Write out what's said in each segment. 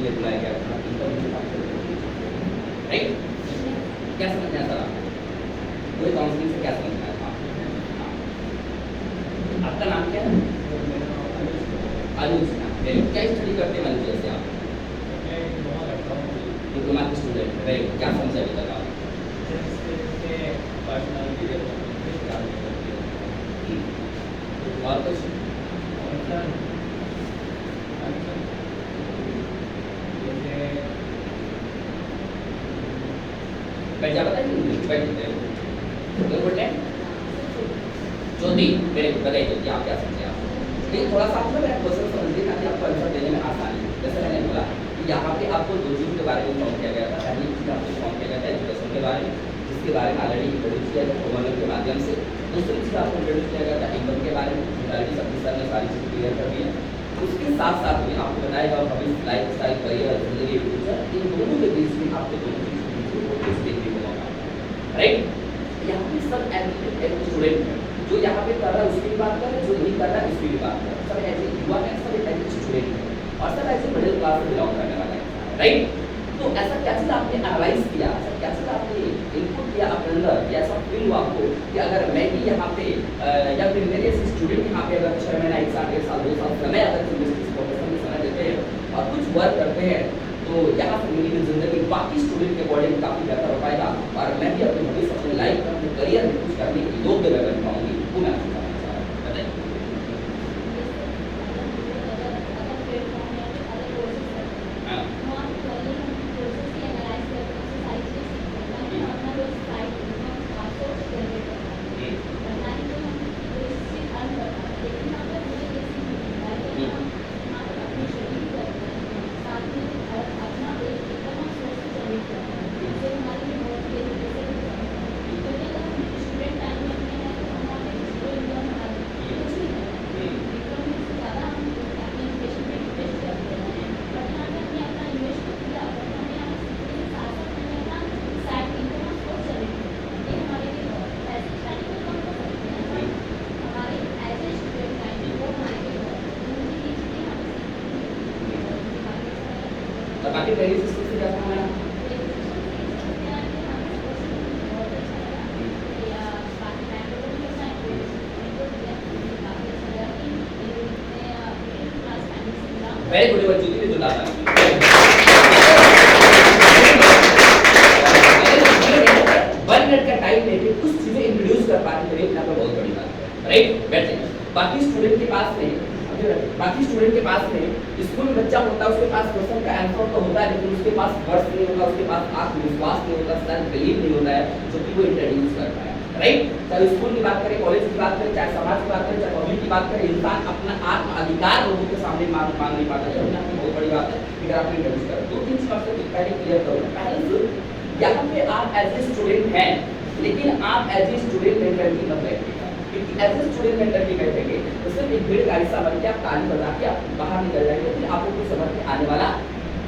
लिए बुलाया गया था, इनकम के बात करें, राइट? क्या समझ में आता है? वही काउंसलिंग से क्या समझ में आया था? आपका नाम क्या है? अनुज। क्या स्टडी करते हैं अनुज जैसे आप? डिप्लोमा के स्टूडेंट, वेरी गुड। क्या समझा अभी तक आप? और कुछ? बैठ जा, बताइए, बैठ जाते हैं। बोलते हैं ज्योति, मेरे बताइए ज्योति, आप क्या समझे? आप लेकिन थोड़ा सा आपको मेरा क्वेश्चन समझिए ताकि आपको आंसर देने में आसानी हो। जैसे मैंने बोला कि यहाँ पे आपको दो चीज़ के बारे में इन्फॉर्म किया गया था। पहली चीज़ आपको इन्फॉर्म किया गया था एजुकेशन के बारे में, जिसके बारे में ऑलरेडी इंट्रोड्यूस किया था प्रोग्रामिंग के माध्यम से। दूसरी चीज़ आपको इंट्रोड्यूस किया गया था इनकम के बारे में, ऑलरेडी सभी सर ने सारी चीज़ क्लियर कर दी है। उसके साथ साथ में आपको बताएगा अभी लाइफ स्टाइल, करियर, जिंदगी, फ्यूचर, इन दोनों के बीच में आपको दोनों चीज़ देखने को मौका, राइट? यहाँ पे सब एक स्टूडेंट है जो यहाँ पे कर रहा है उसकी भी बात कर रहे हैं, जो नहीं कर रहा है उसकी भी बात कर रहे हैं। सब एज ए युवा है, सब एज ए स्टूडेंट है और सब एज ए मिडिल क्लास से बिलोंग करने वाला है, राइट? तो ऐसा क्या चीज़ आपने एनालाइज किया, ऐसा क्या चीज़ आपने इनपुट किया अपने अंदर, या ऐसा फील हुआ आपको कि अगर मैं भी यहाँ पे या फिर मेरे ऐसे स्टूडेंट यहाँ पे अगर 6 महीना, 1 साल, 1.5 साल, 2 साल समय अगर प्रोफेशन में समय देते हैं और कुछ वर्क करते हैं, तो यहाँ पर मेरी जिंदगी बाकी स्टूडेंट के अकॉर्डिंग काफ़ी बेहतर हो पाएगा और मैं भी अपने भविष्य, अपने लाइफ में, अपने करियर में कुछ करने की योग्य बन पाऊंगी। वो मैं आपको बताना चाह रहा हूँ, बताइए। हाँ। बाकी पहली सिस्टम से क्या समझ आया? वेरी गुड बच्चों के लिए जो डाटा 1 मिनट का टाइम लेके कुछ चीजें इंट्रोड्यूस कर पाते मेरे अपना पर बहुत बड़ी बात है, राइट? बैठ जाइए। बाकी स्टूडेंट के पास में स्कूल में बच्चा होता है, उसके पास क्वेश्चन का आंसर तो होता है, लेकिन उसके पास वर्ड्स नहीं होता, उसके पास आत्मविश्वास नहीं होता, सेल्फ बिलीव नहीं होता है जो कि वो इंट्रोड्यूस करता है, राइट? चाहे स्कूल की बात करें, कॉलेज की बात करें, चाहे समाज की बात करें, चाहे पब्लिक की बात करें, इंसान अपना आत्म अधिकार लोगों के सामने मांग नहीं पाता है। बहुत बड़ी बात है अगर आप इंट्रोड्यूस करें। दो तीन चीज़ पहले क्लियर करो। पहले यहाँ पे आप एज ए स्टूडेंट हैं, लेकिन आप एज ए स्टूडेंट मेंटली मत बैठिएगा, क्योंकि एज ए स्टूडेंट मेंटली बैठेंगे तो सिर्फ एक भीड़ गाड़ी सा बन के आप ताली बजा के आप बाहर निकल जाएंगे, फिर आपको कुछ समझ में आने वाला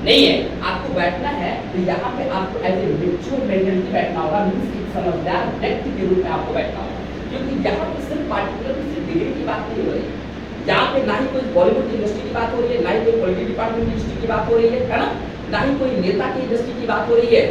नहीं है। आपको बैठना है तो यहाँ पे आपको एज ए मैच्योर मेंटली बैठना होगा, मींस एक समझदार व्यक्ति के रूप में आपको बैठना होगा, क्योंकि यहाँ पे सिर्फ पार्टिकुलर सिर्फ डिग्री की बात नहीं हो रही, यहाँ पे ना ही कोई बॉलीवुड इंडस्ट्री की बात हो रही है, ना ही कोई पॉलिटिकल डिपार्टमेंट की इंडस्ट्री की बात हो रही है ना, ना ही कोई नेता की इंडस्ट्री की बात हो रही है।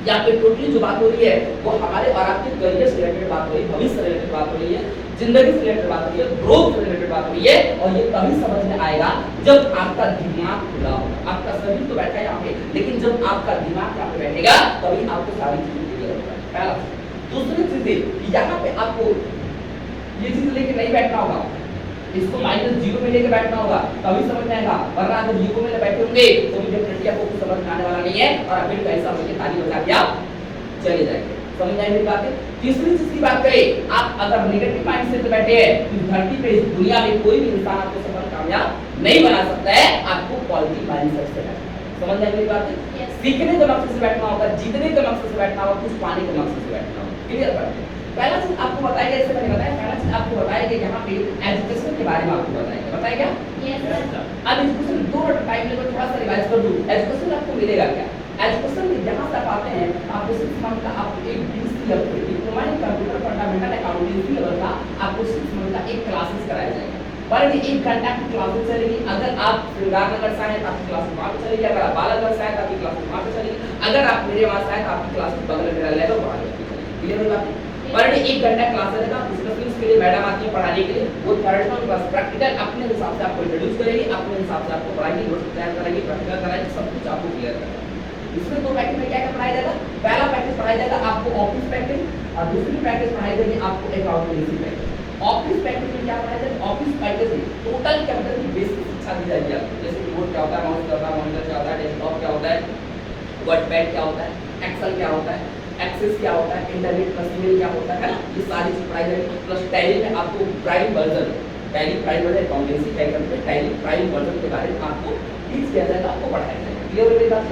यहाँ पे टोटली जो बात हो रही है वो हमारे और आपके करियर से रिलेटेड बात हो रही है, भविष्य से रिलेटेड बात हो रही है, जिंदगी से रिलेटेड बात हो रही है, ग्रोथ से रिलेटेड बात हो रही है। और ये तभी समझ में आएगा जब आपका दिमाग खुला होगा। आपका शरीर तो बैठा है यहाँ पे, लेकिन जब आपका दिमाग यहाँ पे बैठेगा तभी आपको सारी चीजें क्लियर होगा। पहला। दूसरी चीज यहाँ पे आपको ये चीज लेके नहीं बैठना होगा, इसको -0 में लेके बैठना होगा, तभी समझ में आएगा। वरना अगर 0 में बैठे होंगे तो मुझे डेफिनेटली आपको कुछ समझ में आने वाला नहीं है और आप बिल्कुल ऐसा होके ताली बजा के आप चले जाएंगे। समझ आई मेरी बात है? तीसरी चीज की बात करें, आप अगर नेगेटिव माइंडसेट में बैठे हैं तो धरती पे इस दुनिया में कोई भी इंसान आपको सफल कामयाब नहीं बना सकता है। आपको पॉजिटिव माइंडसेट से बैठना है। समझ आई मेरी बात है? सीखने के मकसद से बैठना होगा, जीतने के मकसद से बैठना होगा, कुछ पाने के मकसद से बैठना होगा। क्लियर बात है? पहला चीज आपको बताएगा, जैसे मैंने बताया, पहला चीज आपको बताएगा यहाँ पे एजुकेशन के बारे में आपको बताएगा। बताएगा? अब एजुकेशन दो टाइम लेकर थोड़ा सा रिवाइज कर दूं। एजुकेशन आपको मिलेगा क्या? एजुकेशन में जहाँ से आप आते हैं आपको 6 मंथ का आपको एक BC level diploma in computer fundamental accountancy level का आपको 6 मंथ का एक क्लासेस कराया जाएगा। पर डे 1 घंटा की क्लासेस चलेगी। अगर आप श्रृंगारनगर से आए तो आपकी क्लास वहां पे चलेगी, अगर आप बालाघाट से आए तो आपकी क्लास वहां पे चलेगी, अगर आप मेरे वहां से आए तो आपकी क्लास बगल में मेरा लैब वहां पे चलेगी। क्लियर है बात? पर डे 1 घंटा क्लास चलेगा। स्पेशली उसके लिए मैडम आती है पढ़ाने के लिए, वो थ्योरेटिकल प्लस प्रैक्टिकल अपने हिसाब से आपको इंट्रोड्यूस करेगी, अपने हिसाब से आपको पढ़ाएगी, नोट्स तैयार कराएगी, प्रैक्टिकल कराएगी, सब कुछ आपको क्लियर कराएगी। इसमें दो पैकेज में क्या क्या पढ़ाया जाएगा? पहला पैकेज पढ़ाया जाएगा आपको ऑफिस पैकेज और दूसरी पैकेज पढ़ाई जाएगी आपको अकाउंटेंसी पैकेज। ऑफिस पैकेज में क्या पढ़ाया जाएगा? ऑफिस पैकेज में टोटल कंप्यूटर की बेसिक शिक्षा दी जाएगी आपको, जैसे कीबोर्ड क्या होता है, माउस क्या होता है, मॉनिटर क्या होता है, डेस्कटॉप क्या होता है, वर्डपैड क्या होता है, एक्सेल क्या होता है, एक्सेस क्या होता है, इंटरनेट प्लस ईमेल क्या होता है ना, ये सारी चीज पढ़ाई जाएगी। प्लस टैली में आपको prime version, tally prime version accountancy package में टैली प्राइम वर्जन के बारे में आपको टीच किया जाएगा, आपको पढ़ाया जाएगा। क्लियर है मेरी बात?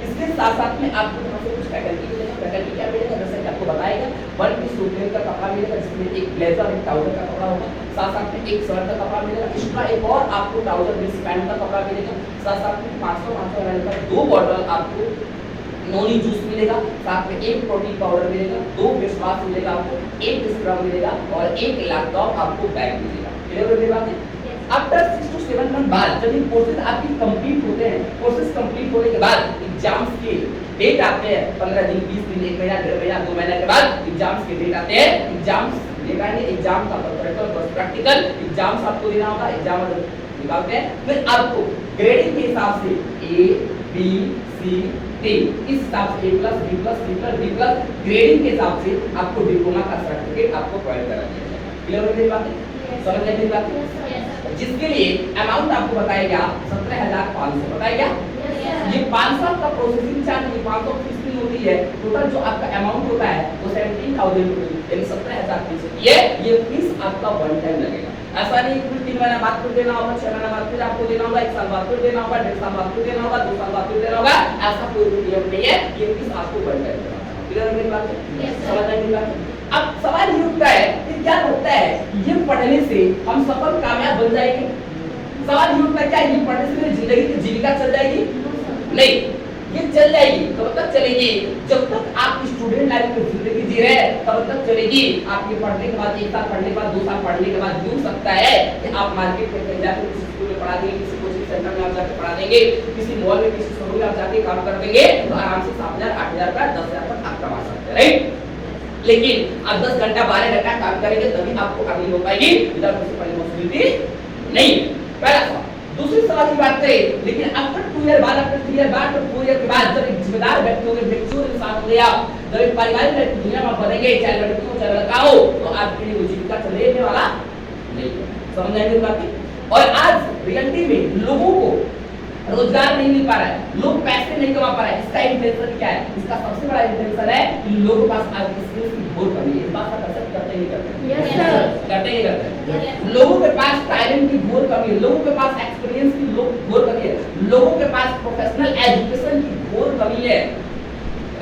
इसके साथ साथ में आपको यहाँ से कुछ फैकल्टी मिलेगा। फैकल्टी क्या मिलेगा? जैसे कि आपको बताएगा वन पीस सूटवेयर का कपड़ा मिलेगा, जिसमें एक ब्लेजर एक ट्राउजर का कपड़ा होगा, साथ साथ में एक शर्ट का कपड़ा मिलेगा, एक्स्ट्रा एक और आपको ट्राउजर जींस पैंट का कपड़ा मिलेगा, साथ साथ में 500 ml का 2 बॉटल आपको नॉनी जूस मिलेगा, साथ में एक प्रोटीन पाउडर मिलेगा, 2 फेस मास्क मिलेगा आपको, एक स्क्रब मिलेगा और एक लैपटॉप आपको बैग मिलेगा। क्लियर है मेरी बात? आफ्टर 6 to 7 मंथ बाद जब ये कोर्सेज आपकी कंप्लीट होते हैं, कोर्सेज कंप्लीट होने के बाद एग्जाम्स के डेट आते हैं, 15 दिन, 20 दिन, 1 महीना, 1.5 महीना, 2 महीने के बाद एग्जाम्स के डेट आते हैं। एग्जाम्स निकालने, एग्जाम का प्रैक्टिकल एग्जाम्स आपको देना होगा, एग्जाम निकालते हैं, फिर आपको ग्रेडिंग के हिसाब से A, B, C, D इस हिसाब से A+, B+, C+, D+ grading के हिसाब से आपको डिप्लोमा का सर्टिफिकेट आपको प्रोवाइड करा दिया जाएगा। क्लियर है मेरी बात? समझ में मेरी बात? जिसके लिए अमाउंट आपको बताया गया 17,500 बताया गया। ये 500 का प्रोसेसिंग चार्ज, ये 500 फीस भी होती है, टोटल जो आपका अमाउंट होता है वो 17,000 रुपए यानी 17,000 ये फीस आपका वन टाइम लगेगा। ऐसा नहीं कि 3 महीना बाद फिर देना होगा, 6 महीना बाद फिर आपको देना होगा, 1 साल बाद फिर देना होगा, 1.5 साल बाद फिर देना होगा, 2 साल बाद फिर देना होगा, ऐसा कोई नियम नहीं है। ये फीस आपको वन टाइम देना होगा। क्लियर है मेरी बात? समझ में मेरी बात? अब सवाल ये उठता है कि क्या होता है ये पढ़ने से हम सफल कामयाब बन जाएंगे? सवाल ये उठता है क्या ये पढ़ने से मेरी जिंदगी की जीविका चल जाएगी? नहीं, ये चल जाएगी तब तक चलेगी जब तक आप स्टूडेंट लाइफ में जिंदगी जी रहे हैं, तब तक चलेगी। आप ये पढ़ने के बाद, 1 साल पढ़ने के बाद, 2 साल पढ़ने के बाद यूं सकता है कि आप मार्केट में कहीं जाकर किसी स्कूल में पढ़ा देंगे, किसी कोचिंग सेंटर में आप जाकर पढ़ा देंगे, किसी मॉल में, किसी शोरूम में आप जाके काम कर देंगे, तो आराम से 7,000, 8,000 का 10,000 तक आप कमा सकते हैं, राइट? लेकिन आप 10 घंटा 12 घंटा काम करेंगे तभी आपको अर्निंग हो पाएगी, विदाउट किसी पॉसिबिलिटी नहीं। पहला सवाल। दूसरी सवाल की बात करें, लेकिन आफ्टर 2 ईयर बाद, आफ्टर 3 ईयर बाद, 4 ईयर के बाद जब एक जिम्मेदार व्यक्ति होंगे, मैच्योर इंसान होंगे आप, जब एक पारिवारिक दुनिया में बनेंगे, चाहे लड़की हो चाहे लड़का हो, तो आपके लिए वो जीविका चलने वाला नहीं है। समझ आई मेरी बात? और आज रियलिटी में लोगों को रोजगार नहीं मिल पा रहा है, लोग पैसे नहीं कमा पा रहे हैं। इसका इंटेंशन क्या है? इसका सबसे बड़ा इंटेंशन है कि लोगों के पास आज स्किल्स की बहुत कमी है। इस बात का कंसेप्ट करते ही करते हैं, यस सर, करते ही करते हैं। लोगों के पास टैलेंट की बहुत कमी है, लोगों के पास एक्सपीरियंस की बहुत कमी है, लोगों के पास प्रोफेशनल एजुकेशन की बहुत कमी है,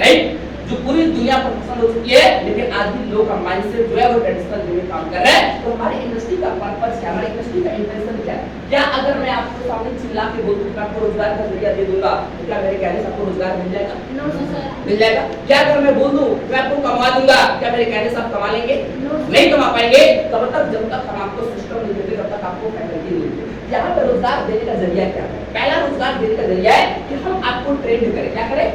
राइट? जो पूरी दुनिया प्रोफेशनल हो चुकी है, लेकिन आज भी लोग का माइंडसेट जो है वो ट्रेडिशनल वे में काम कर रहा है। तो हमारी इंडस्ट्री का पर्पस क्या है? हमारी इंडस्ट्री का इंटेंशन क्या है? क्या अगर मैं आपको सामने चिल्ला के बोल दूं कि आपको रोजगार का जरिया दे दूंगा, तो क्या मेरे कहने से आपको रोजगार मिल जाएगा? नो सर, मिल जाएगा। क्या अगर मैं बोल दूं मैं आपको कमा दूंगा, क्या मेरे कहने से आप कमा लेंगे? नहीं कमा पाएंगे। तब तक जब तक हम आपको सिस्टम नहीं देते, तब तक आपको फैकल्टी नहीं देते। यहाँ पर रोजगार देने का जरिया क्या है? पहला रोजगार देने का जरिया है कि हम आपको ट्रेंड करें। क्या करें?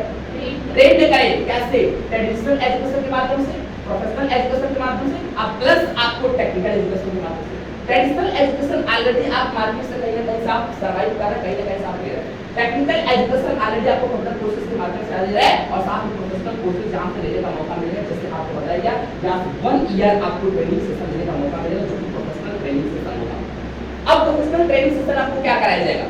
ट्रेंड करें। कैसे? ट्रेडिशनल एजुकेशन के माध्यम से, प्रोफेशनल एजुकेशन के माध्यम से, अब प्लस आपको टेक्निकल एजुकेशन के माध्यम से। ट्रेडिशनल एजुकेशन ऑलरेडी आप मार्केट से कहीं ना कहीं से आप सर्वाइव कर रहे हैं, कहीं ना कहीं से आप ले रहे हैं। टेक्निकल एजुकेशन ऑलरेडी आपको कंप्यूटर कोर्सेज के माध्यम से ले रहा है, और साथ में प्रोफेशनल कोर्सेज जहां से लेने का मौका मिलेगा, जैसे आपको बताया गया जहां 1 ईयर आपको ट्रेनिंग सेशन लेने का मौका मिलेगा, जो कि प्रोफेशनल ट्रेनिंग सेशन होगा। अब प्रोफेशनल ट्रेनिंग सेशन आपको क्या कराया जाएगा?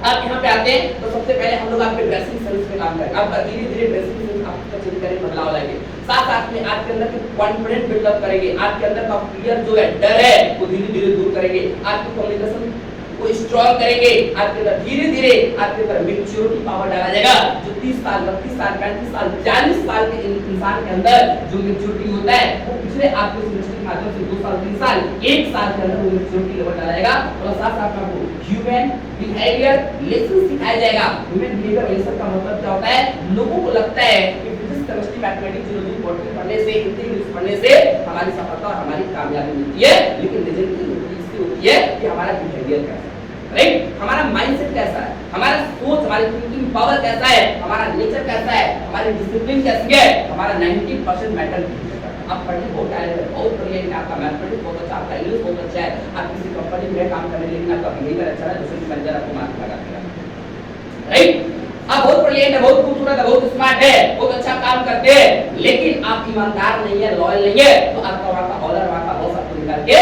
आप यहाँ पे आते हैं तो सबसे पहले हम लोग आपके ड्रेसिंग सेंस पे काम करेंगे। आप धीरे धीरे ड्रेसिंग सेंस आपका चेंज करेंगे, बदलाव लाएंगे। साथ साथ में आपके अंदर की कॉन्फिडेंस बिल्डअप करेंगे, आपके अंदर का फियर जो है, डर है, वो धीरे धीरे दूर करेंगे, आपकी कम्युनिकेशन को स्ट्रॉन्ग करेंगे, आपके अंदर धीरे धीरे आपके अंदर मैच्योरिटी पावर डाला जाएगा। जो 30 साल, 32 साल, 35 साल, 40 साल के इंसान के अंदर जो मैच्योरिटी होता है, वो पिछले आपके सेमेस्टर के माध्यम से 2 साल, 3 साल, 1 साल के अंदर वो मैच्योरिटी लेवल डाला जाएगा। और साथ साथ में आपको ह्यूमन बिहेवियर लेसन सिखाया जाएगा। ह्यूमन बिहेवियर लेसन का मतलब क्या होता है? लोगों को लगता है कि physics, chemistry, mathematics, geology, botany पढ़ने से, हिंदी, इंग्लिश पढ़ने से हमारी सफलता और हमारी कामयाबी मिलती है, लेकिन रिजल्ट बेसिकली होती है कि हमारा बिहेवियर कैसा है, राइट, हमारा माइंडसेट कैसा है, हमारा सोच, हमारी थिंकिंग पावर कैसा है, हमारा नेचर कैसा है, हमारी डिसिप्लिन कैसी है, हमारा 90% मैटर नहीं करता। आप पढ़ने बहुत टैलेंट है, बहुत बढ़िया है, आपका मैथमेटिक्स बहुत अच्छा, आपका इंग्लिश बहुत अच्छा है, आप किसी कंपनी में काम करने, लेकिन आपका बिहेवियर अच्छा है, दूसरे मैनेजर आपको मार्क्स लगा देगा, राइट। आप बहुत ब्रिलियंट है, बहुत खूबसूरत है, बहुत स्मार्ट है, बहुत अच्छा काम करते हैं, लेकिन आप ईमानदार नहीं है, लॉयल नहीं है, तो आपका वहां का ऑनर, वहां का बॉस आपको निकाल के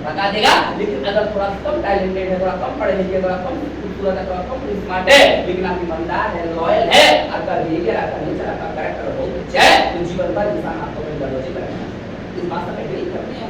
भगा देगा। लेकिन अगर थोड़ा कम टैलेंटेड है, थोड़ा कम पढ़े लिखे, थोड़ा कम खूबसूरत है, थोड़ा कम स्मार्ट है, लेकिन आप ईमानदार है, लॉयल है, आपका बिहेवियर, आपका नेचर, आपका कैरेक्टर बहुत अच्छा है, तो जीवन भर इंसान आपको अपनी दर्जे पर रखना है। इस बात से एग्री करते हैं,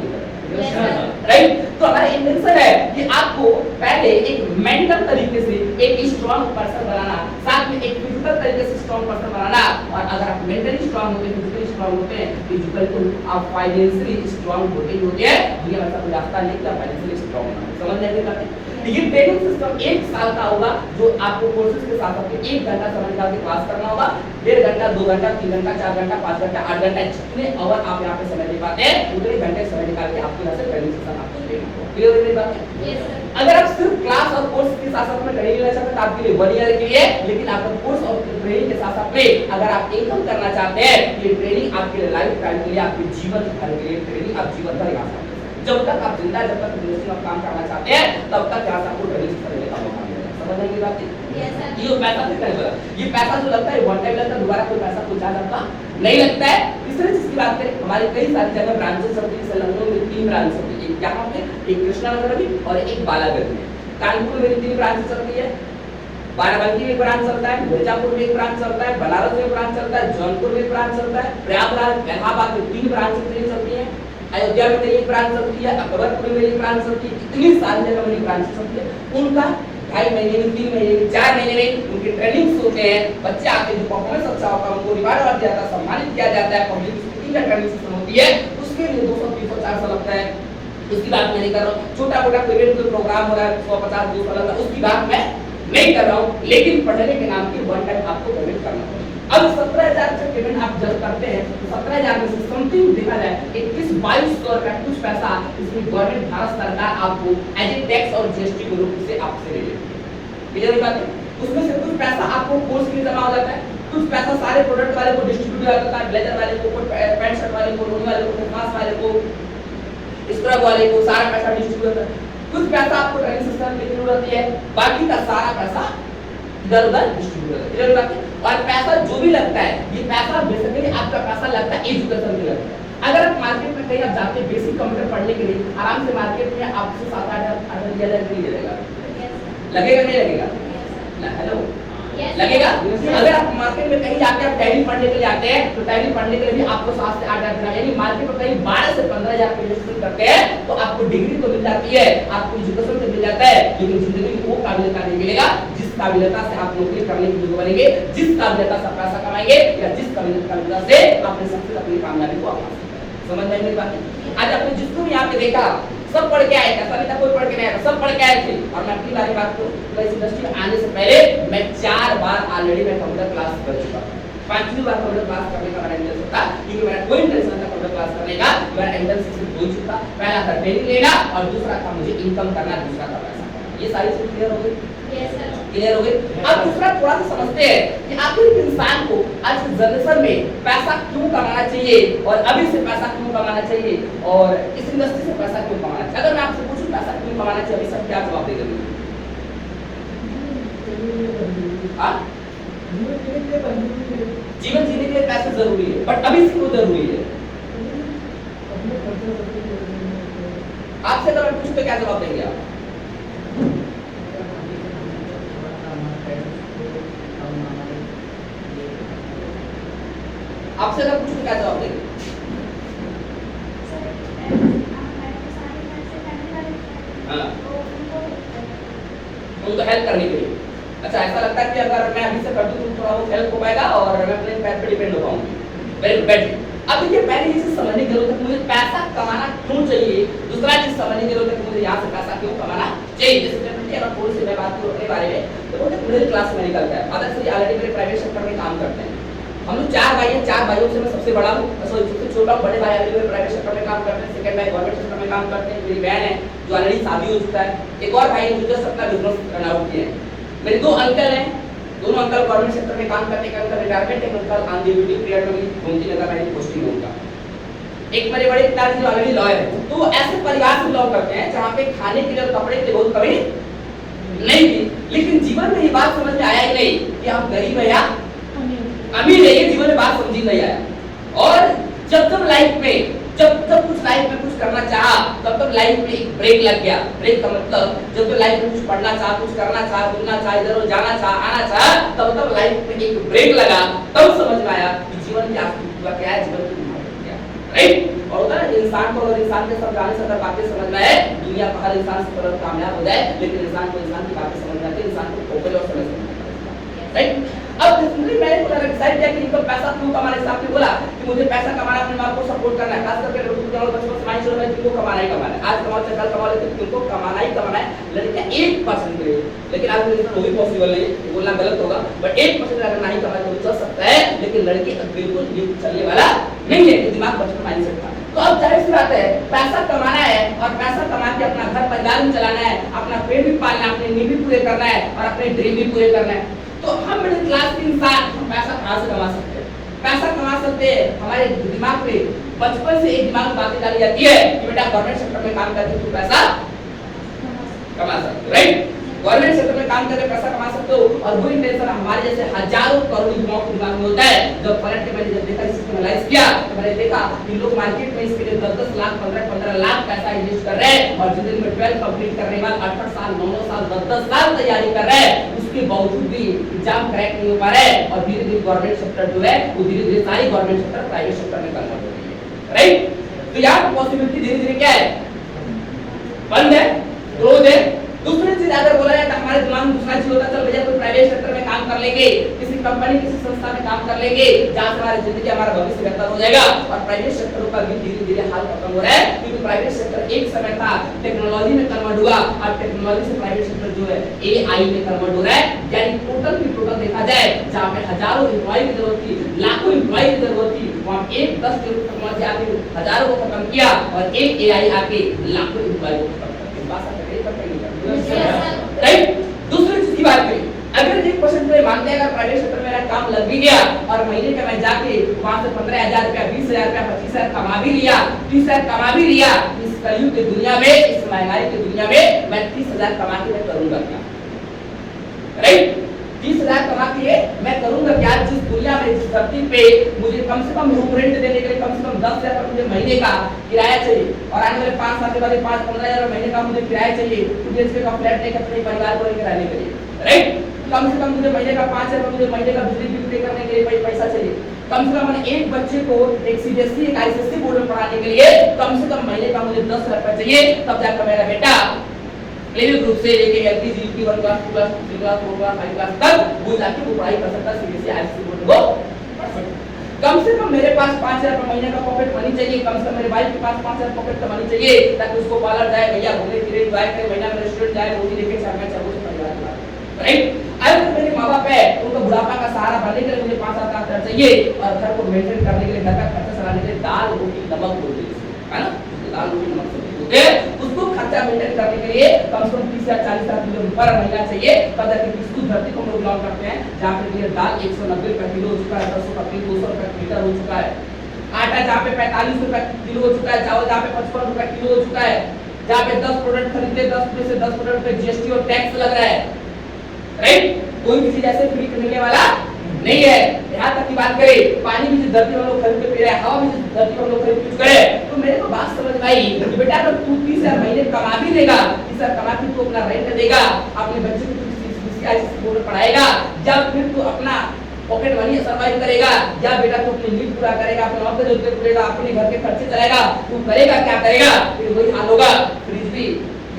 राइट। तो हमारा इंटेंशन है कि आपको पहले एक मेंटल तरीके से एक स्ट्रांग पर्सन बनाना, साथ में एक फिजिकल तरीके से स्ट्रांग पर्सन बनाना, और अगर आप मेंटली स्ट्रांग होते हैं, फिजिकली स्ट्रांग होते हैं, फिजिकल तो आप फाइनेंशियली स्ट्रांग होते ही होते हैं। दुनिया में ऐसा कोई रास्ता नहीं कि आप फाइनेंशियली स्ट्रांग होना, समझ नहीं पाते। ये ट्रेनिंग सिस्टम 1 साल का होगा, जो आपको कोर्सेज के साथ साथ 1 घंटा समय निकाल के क्लास करना होगा, 1.5 घंटा, 2 घंटा, 3 घंटा, 4 घंटा, 5 घंटा, 8 घंटा, जितने आवर आप यहाँ पे समय दे पाते हैं, उतने घंटे समय निकाल के आपको यहाँ से ट्रेनिंग सिस्टम आपको लेना होगा। क्लियर है मेरी बात? Yes sir. अगर आप सिर्फ क्लास और कोर्स के साथ साथ में ट्रेनिंग लेना चाहते हैं तो आपके लिए 1 ईयर के लिए, लेकिन आपका कोर्स और ट्रेनिंग के साथ साथ में अगर आप इनकम करना चाहते हैं, ये ट्रेनिंग आपके लिए लाइफ टाइम के लिए, आपके जीवन भर के लिए ट्रेनिंग आप जीवन भर यहाँ से जब तक आप जिंदा, जब तक इंडस्ट्री में काम करना चाहते हैं, तब तक यहाँ से आपको ट्रेनिंग करने का मौका मिलेगा। समझ आएगी बात? Yes sir. ये पैसा कितना है? ये पैसा जो लगता है वन टाइम लगता है, दोबारा कोई पैसा कोई चार्ज आपका नहीं लगता है। तीसरी चीज की बात करें, हमारे कई सारी जगह ब्रांचेस होती है, लखनऊ में 3 ब्रांच होती है, एक यहाँ पे, एक कृष्णा नगर में और एक बालागंज में। कानपुर में 3 ब्रांच चलती है, बाराबंकी में एक ब्रांच चलता है, मिर्जापुर में एक ब्रांच चलता है, बनारस में एक ब्रांच चलता है, जौनपुर में एक ब्रांच चलता है, प्रयागराज, इलाहाबाद में 3 ब्रांच चलती है, अयोध्या में एक ब्रांच चलती है, अकबरपुर में एक ब्रांच चलती है, इतनी सारी जगह में ब्रांच चलती है। उनका 2.5 महीने में, 3 महीने में, 4 महीने में उनके ट्रेनिंग्स होते हैं, बच्चे आके जो परफॉर्मेंस अच्छा होता है उनको रिवार्ड दिया जाता है, सम्मानित किया जाता है, पब्लिक स्पीकिंग का ट्रेनिंग सिस्टम होती है, उसके लिए 200, 300, 400 लगता है। उसकी बात मैं नहीं कर रहा हूँ, छोटा मोटा पेमेंट कोई प्रोग्राम हो रहा है 150, 200 लगता है, उसकी बात मैं नहीं कर रहा हूँ, लेकिन पढ़ने के नाम की वन टाइम आपको पेमेंट करना होगा। अब 17,000 से पेमेंट आप जब करते हैं तो 17,000 में से समथिंग देखा जाए 21-22 रुपया कुछ पैसा इसमें गवर्नमेंट भारत सरकार आपको एज ए टैक्स और जीएसटी के रूप से आपसे ले लेती है। क्लियर बात है? उसमें से कुछ पैसा आपको कोर्स के लिए जमा हो जाता है, कुछ पैसा सारे प्रोडक्ट वाले को डिस्ट्रीब्यूट हो जाता है, ब्लेजर वाले को, पैंट शर्ट वाले को, रोनी वाले को, मास्क वाले को, स्क्रब वाले को, सारा पैसा डिस्ट्रीब्यूट होता है। कुछ पैसा आपको ट्रेनिंग सिस्टम की जरूरत है, बाकी का सारा पैसा इधर-उधर डिस्ट्रीब्यूट होता है। क्लियर बात है? और पैसा जो भी लगता है, ये पैसा बेसिकली आपका पैसा लगता है एजुकेशन के लगता है। अगर आप मार्केट में कहीं आप जाते हैं बेसिक कंप्यूटर पढ़ने के लिए, आराम से मार्केट में आपसे 7-8 हज़ार नहीं लगेगा, लगेगा नहीं लगेगा? हेलो, लगेगा? अगर आप मार्केट में कहीं जाके आप टैली पढ़ने के लिए आते हैं, तो टैली पढ़ने के लिए भी आपको 7 से 8 हज़ार, यानी मार्केट में कहीं 12 से 15 हज़ार पे इन्वेस्टमेंट करते हैं, तो आपको डिग्री तो मिल जाती है, आपको एजुकेशन तो मिल जाता है, लेकिन जिंदगी में वो काबिलियत नहीं मिलेगा जिस काबिलियत से आप नौकरी करने के योग्य बनेंगे, जिस काबिलियत से पैसा कमाएंगे, या जिस काबिलियत से अपने सक्सेस, अपनी कामयाबी को आप समझ में मेरी बात? आज आपने जिसको भी यहाँ पे देखा सब पढ़ के आए थे, ऐसा नहीं था कोई पढ़ के नहीं आया, सब पढ़ के आए थे। और मैं अपनी बारी बात करूं तो इस इंडस्ट्री में आने से पहले मैं 4 बार ऑलरेडी मैं कंप्यूटर क्लास कर चुका हूं। 5वीं बार कंप्यूटर क्लास करने का मेरा इंटरेस्ट था, क्योंकि मेरा कोई इंटरेस्ट नहीं था कंप्यूटर क्लास करने का, मेरा इंटरेस्ट सिर्फ 2 चीज था, पहला था ट्रेनिंग लेना और दूसरा था मुझे इनकम करना, दूसरा था पैसा कमाना। ये सारी चीज क्लियर हो गई? यस सर, क्लियर हो गई। अब दूसरा थोड़ा सा समझते हैं कि आखिर इंसान को आज के जनरेशन में पैसा क्यों कमाना चाहिए और अभी से पैसा क्यों कमाना चाहिए और इस इंडस्ट्री से पैसा क्यों कमाना चाहिए। अगर मैं आपसे पूछूं पैसा क्यों कमाना चाहिए, अभी सब क्या जवाब देंगे? हां, जीवन जीने के लिए पैसा जरूरी है, बट अभी से क्यों जरूरी है? आपसे अगर मैं पूछूं तो क्या जवाब देंगे आप? आपसे अगर पूछूं क्या जवाब देंगे? हाँ, उनको हेल्प करने के लिए। अच्छा, ऐसा लगता है कि अगर मैं अभी से कर दूं तो थोड़ा वो हेल्प हो पाएगा और मैं अपने पैर पे डिपेंड हो पाऊंगी। Very good. अब देखिए, पहली चीज समझने की जरूरत है मुझे पैसा कमाना क्यों चाहिए, दूसरा चीज समझने की जरूरत है कि मुझे यहाँ से पैसा क्यों कमाना चाहिए। जैसे अगर थोड़ी सी मैं बात करूँ अपने बारे में, तो वो मिडिल क्लास में निकलता है। अदर ऑलरेडी मेरे प्राइवेट सेक्टर में काम करते हैं, हम लोग 4 भाई हैं, 4 भाइयों से मैं सबसे बड़ा हूँ, सबसे छोटा हूँ। बड़े भाई अभी प्राइवेट सेक्टर में काम करते हैं, सेकंड भाई गवर्नमेंट सेक्टर में काम करते हैं, मेरी बहन है जो ऑलरेडी शादी हो चुका है, एक और भाई है जो जस्ट अपना बिजनेस रन आउट किए हैं। मेरे दो अंकल हैं, दोनों अंकल गवर्नमेंट सेक्टर में काम करते हैं, अंकल रिटायरमेंट है, अंकल ऑन ड्यूटी पीरियड में घूमती नगर में पोस्टिंग होगा। एक मेरे बड़े पिताजी जो ऑलरेडी लॉयर है, तो वो ऐसे परिवार से बिलोंग करते हैं जहाँ पे खाने के लिए और कपड़े के लिए बहुत कमी नहीं थी, लेकिन जीवन में ये बात समझ में आया ही नहीं कि आप गरीब है या अमीर है, ये जीवन में बात समझ नहीं आया। और जब लाइफ में जब कुछ लाइफ में कुछ करना चाहा, तब लाइफ में एक ब्रेक लग गया। ब्रेक का मतलब जब लाइफ में कुछ पढ़ना चाहा, कुछ करना चाहा, घूमना चाहा, इधर जाना चाहा, आना चाहा, तब लाइफ में एक ब्रेक लगा, तब समझ में आया कि जीवन क्या है, जीवन की क्या है, राइट। और होता है इंसान को, अगर इंसान के समझाने से अगर बातें समझ में आए, दुनिया का हर इंसान से कामयाब हो जाए, लेकिन इंसान को इंसान की बातें समझ में आती है, इंसान को खोपड़े और समझ में, राइट। अब डिफरेंटली मैंने बोला डिसाइड किया कि इनको पैसा क्यों कमाना है। साहब ने बोला कि मुझे पैसा कमाना, अपने माँ को सपोर्ट करना है, खास करके लड़कों बचपन से माइंड सेट है कि तुमको कमाना ही कमाना है, आज कमाओ चाहे कल कमाओ, लेकिन तुमको कमाना ही कमाना है। लड़कियां 1% के लिए, लेकिन आज मेरे वो भी पॉसिबल नहीं है, बोलना गलत होगा, बट 1% अगर नहीं कमाए तो चल सकता है, लेकिन लड़की बिल्कुल भी चलने वाला नहीं है, दिमाग बचपन माइंड सेट था। तो अब जाहिर सी बात है पैसा कमाना है, और पैसा कमा के अपना घर परिवार भी चलाना है, अपना पेट भी पालना है, अपने नीड भी पूरे करना है, और अपने ड्रीम भी पूरे करना है। तो हम मिडिल क्लास के इंसान हम पैसा कहाँ से कमा सकते हैं? पैसा कमा सकते हैं, हमारे दिमाग में बचपन से एक दिमाग में बातें डाली जाती है कि बेटा गवर्नमेंट सेक्टर में काम करके तू पैसा कमा सकते हो, राइट। गवर्नमेंट सेक्टर में काम करके पैसा कमा सकते हो, और वो इंटेंशन हमारे जैसे हजारों करोड़ों युवाओं के दिमाग में होता है। जब पलट के मैंने जब देखा, सिस्टम एनालाइज किया, तो मैंने देखा कि लोग मार्केट में इसके लिए 10-10 लाख 15-15 लाख पैसा इन्वेस्ट कर रहे हैं, और जिंदगी में 12 कंप्लीट करने के बाद 8-8 साल 9-9 साल 10-10 साल तैयारी कर रहे हैं, उसके बावजूद भी एग्जाम क्रैक नहीं हो पा रहे हैं, और धीरे धीरे गवर्नमेंट सेक्टर जो है वो धीरे धीरे सारी गवर्नमेंट सेक्टर प्राइवेट सेक्टर में कन्वर्ट हो रही है, राइट। तो यहाँ पॉसिबिलिटी धीरे धीरे क्या है, बंद है, क्लोज है। दूसरी चीज अगर बोला जाए तो हमारे दिमाग में दूसरा चीज होता है, चल भैया कोई प्राइवेट सेक्टर में काम कर लेंगे, किसी कंपनी किसी संस्था में काम कर लेंगे, जहां से हमारी जिंदगी हमारा भविष्य बेहतर हो जाएगा। और प्राइवेट सेक्टर का भी धीरे धीरे हाल खत्म हो रहा है, क्योंकि प्राइवेट सेक्टर एक समय था टेक्नोलॉजी में कन्वर्ट हुआ, अब टेक्नोलॉजी से प्राइवेट सेक्टर जो है एआई में कन्वर्ट हो रहा है। यानी टोटल की टोटल देखा जाए, जहां पे हजारों एम्प्लॉय की जरूरत थी, लाखों एम्प्लॉय की जरूरत थी, वहां एक 10 टेक्नोलॉजी आके हजारों को खत्म किया, और एक एआई आके लाखों एम्प्लॉय को खत्म कर दिया। बात राइट। दूसरी चीज की बात करें, अगर 1% में मानते हैं अगर प्राइवेट सेक्टर में मेरा काम लग भी गया, और महीने का मैं जाके वहां से 15,000 रुपया 20,000 रुपया 25,000 कमा भी लिया, 30,000 कमा भी लिया, इस कलयुग की दुनिया में, इस महंगाई की दुनिया में मैं 30,000 कमा के मैं करूंगा क्या, राइट। 30,000 कमा के मैं करूंगा क्या, जिस दुनिया में, जिस धरती पे मुझे कम से कम रूम रेंट देने के लिए कम से कम 10,000 का मुझे महीने का किराया चाहिए, और आने वाले 5 साल के बाद 5-15,000 महीने का मुझे किराया चाहिए, 2 BHK का फ्लैट लेकर अपने परिवार को लेकर रहने के लिए, राइट। कम से कम मुझे महीने का 5,000 का मुझे महीने का बिजली बिल पे करने के लिए पैसा चाहिए, कम से कम एक बच्चे को एक सीबीएसई एक आईसीएसई बोर्ड में पढ़ाने के लिए कम से कम महीने का मुझे 10,000 रुपए चाहिए, तब जाकर मेरा बेटा प्ले ग्रुप से लेके LKG UP 1 class 2 class 3 class 4 class 5 class तक वो जाके वो पढ़ाई कर सकता है, सीबीएसई आईसीएसई बोर्ड को पढ़ सकता है। कम से कम मेरे पास 5,000 रुपए महीने का पॉकेट मनी चाहिए, कम से कम मेरे भाई के पास 5,000 पॉकेट मनी चाहिए, ताकि उसको पार्लर जाए, भैया घूमने फिरे, एंजॉय करे, महीना में रेस्टोरेंट जाए, रोटी लेके चाहे चाहे उसे परिवार चलाए, राइट। अगर मेरे माँ-बाप है, उनको बुढ़ापा का सहारा बनने के लिए मुझे 5,000 का खर्चा चाहिए, और घर को मेंटेन करने के लिए, घर का खर्चा चलाने के लिए दाल रोटी नमक बोलते है ना, दाल रोटी नमक उसको खर्चा मेंटेन करने के लिए कम से कम 30,000-40,000 रुपए पर महीना चाहिए। तब जाके किसको धरती को हम लोग बिलोंग करते हैं, जहाँ पे ये दाल 190 रुपए किलो हो चुका है, 10 रुपए किलो 200 रुपए लीटर हो चुका है, आटा जहाँ पे 45 रुपए किलो हो चुका है, चावल जहाँ पे 55 रुपए किलो हो चुका है, जहाँ पे 10 प्रोडक्ट खरीदते 10 रुपए से 10 प्रोडक्ट पे जीएसटी और टैक्स लग रहा है, राइट। कोई भी चीज ऐसे फ्री मिलने वाला नहीं है। यहाँ तक की बात करें, पानी भी जिस धरती में हम लोग खरीद के पी रहे हैं, हवा भी जिस धरती में हम लोग खरीद के करे, तो मेरे को बात समझ में आई कि बेटा अगर तू 30,000 महीने कमा भी लेगा, 30,000 कमा के तू अपना रेंट देगा, अपने बच्चे को सीबीएसई बोर्ड पढ़ाएगा, जब फिर तू अपना पॉकेट मनी सर्वाइव करेगा, या बेटा तू अपनी नीड पूरा करेगा, अपने ऑफिस जरूरत पूरेगा, अपने घर के खर्चे चलाएगा, तू करेगा क्या करेगा, फिर वही हाल होगा। फ्रिज भी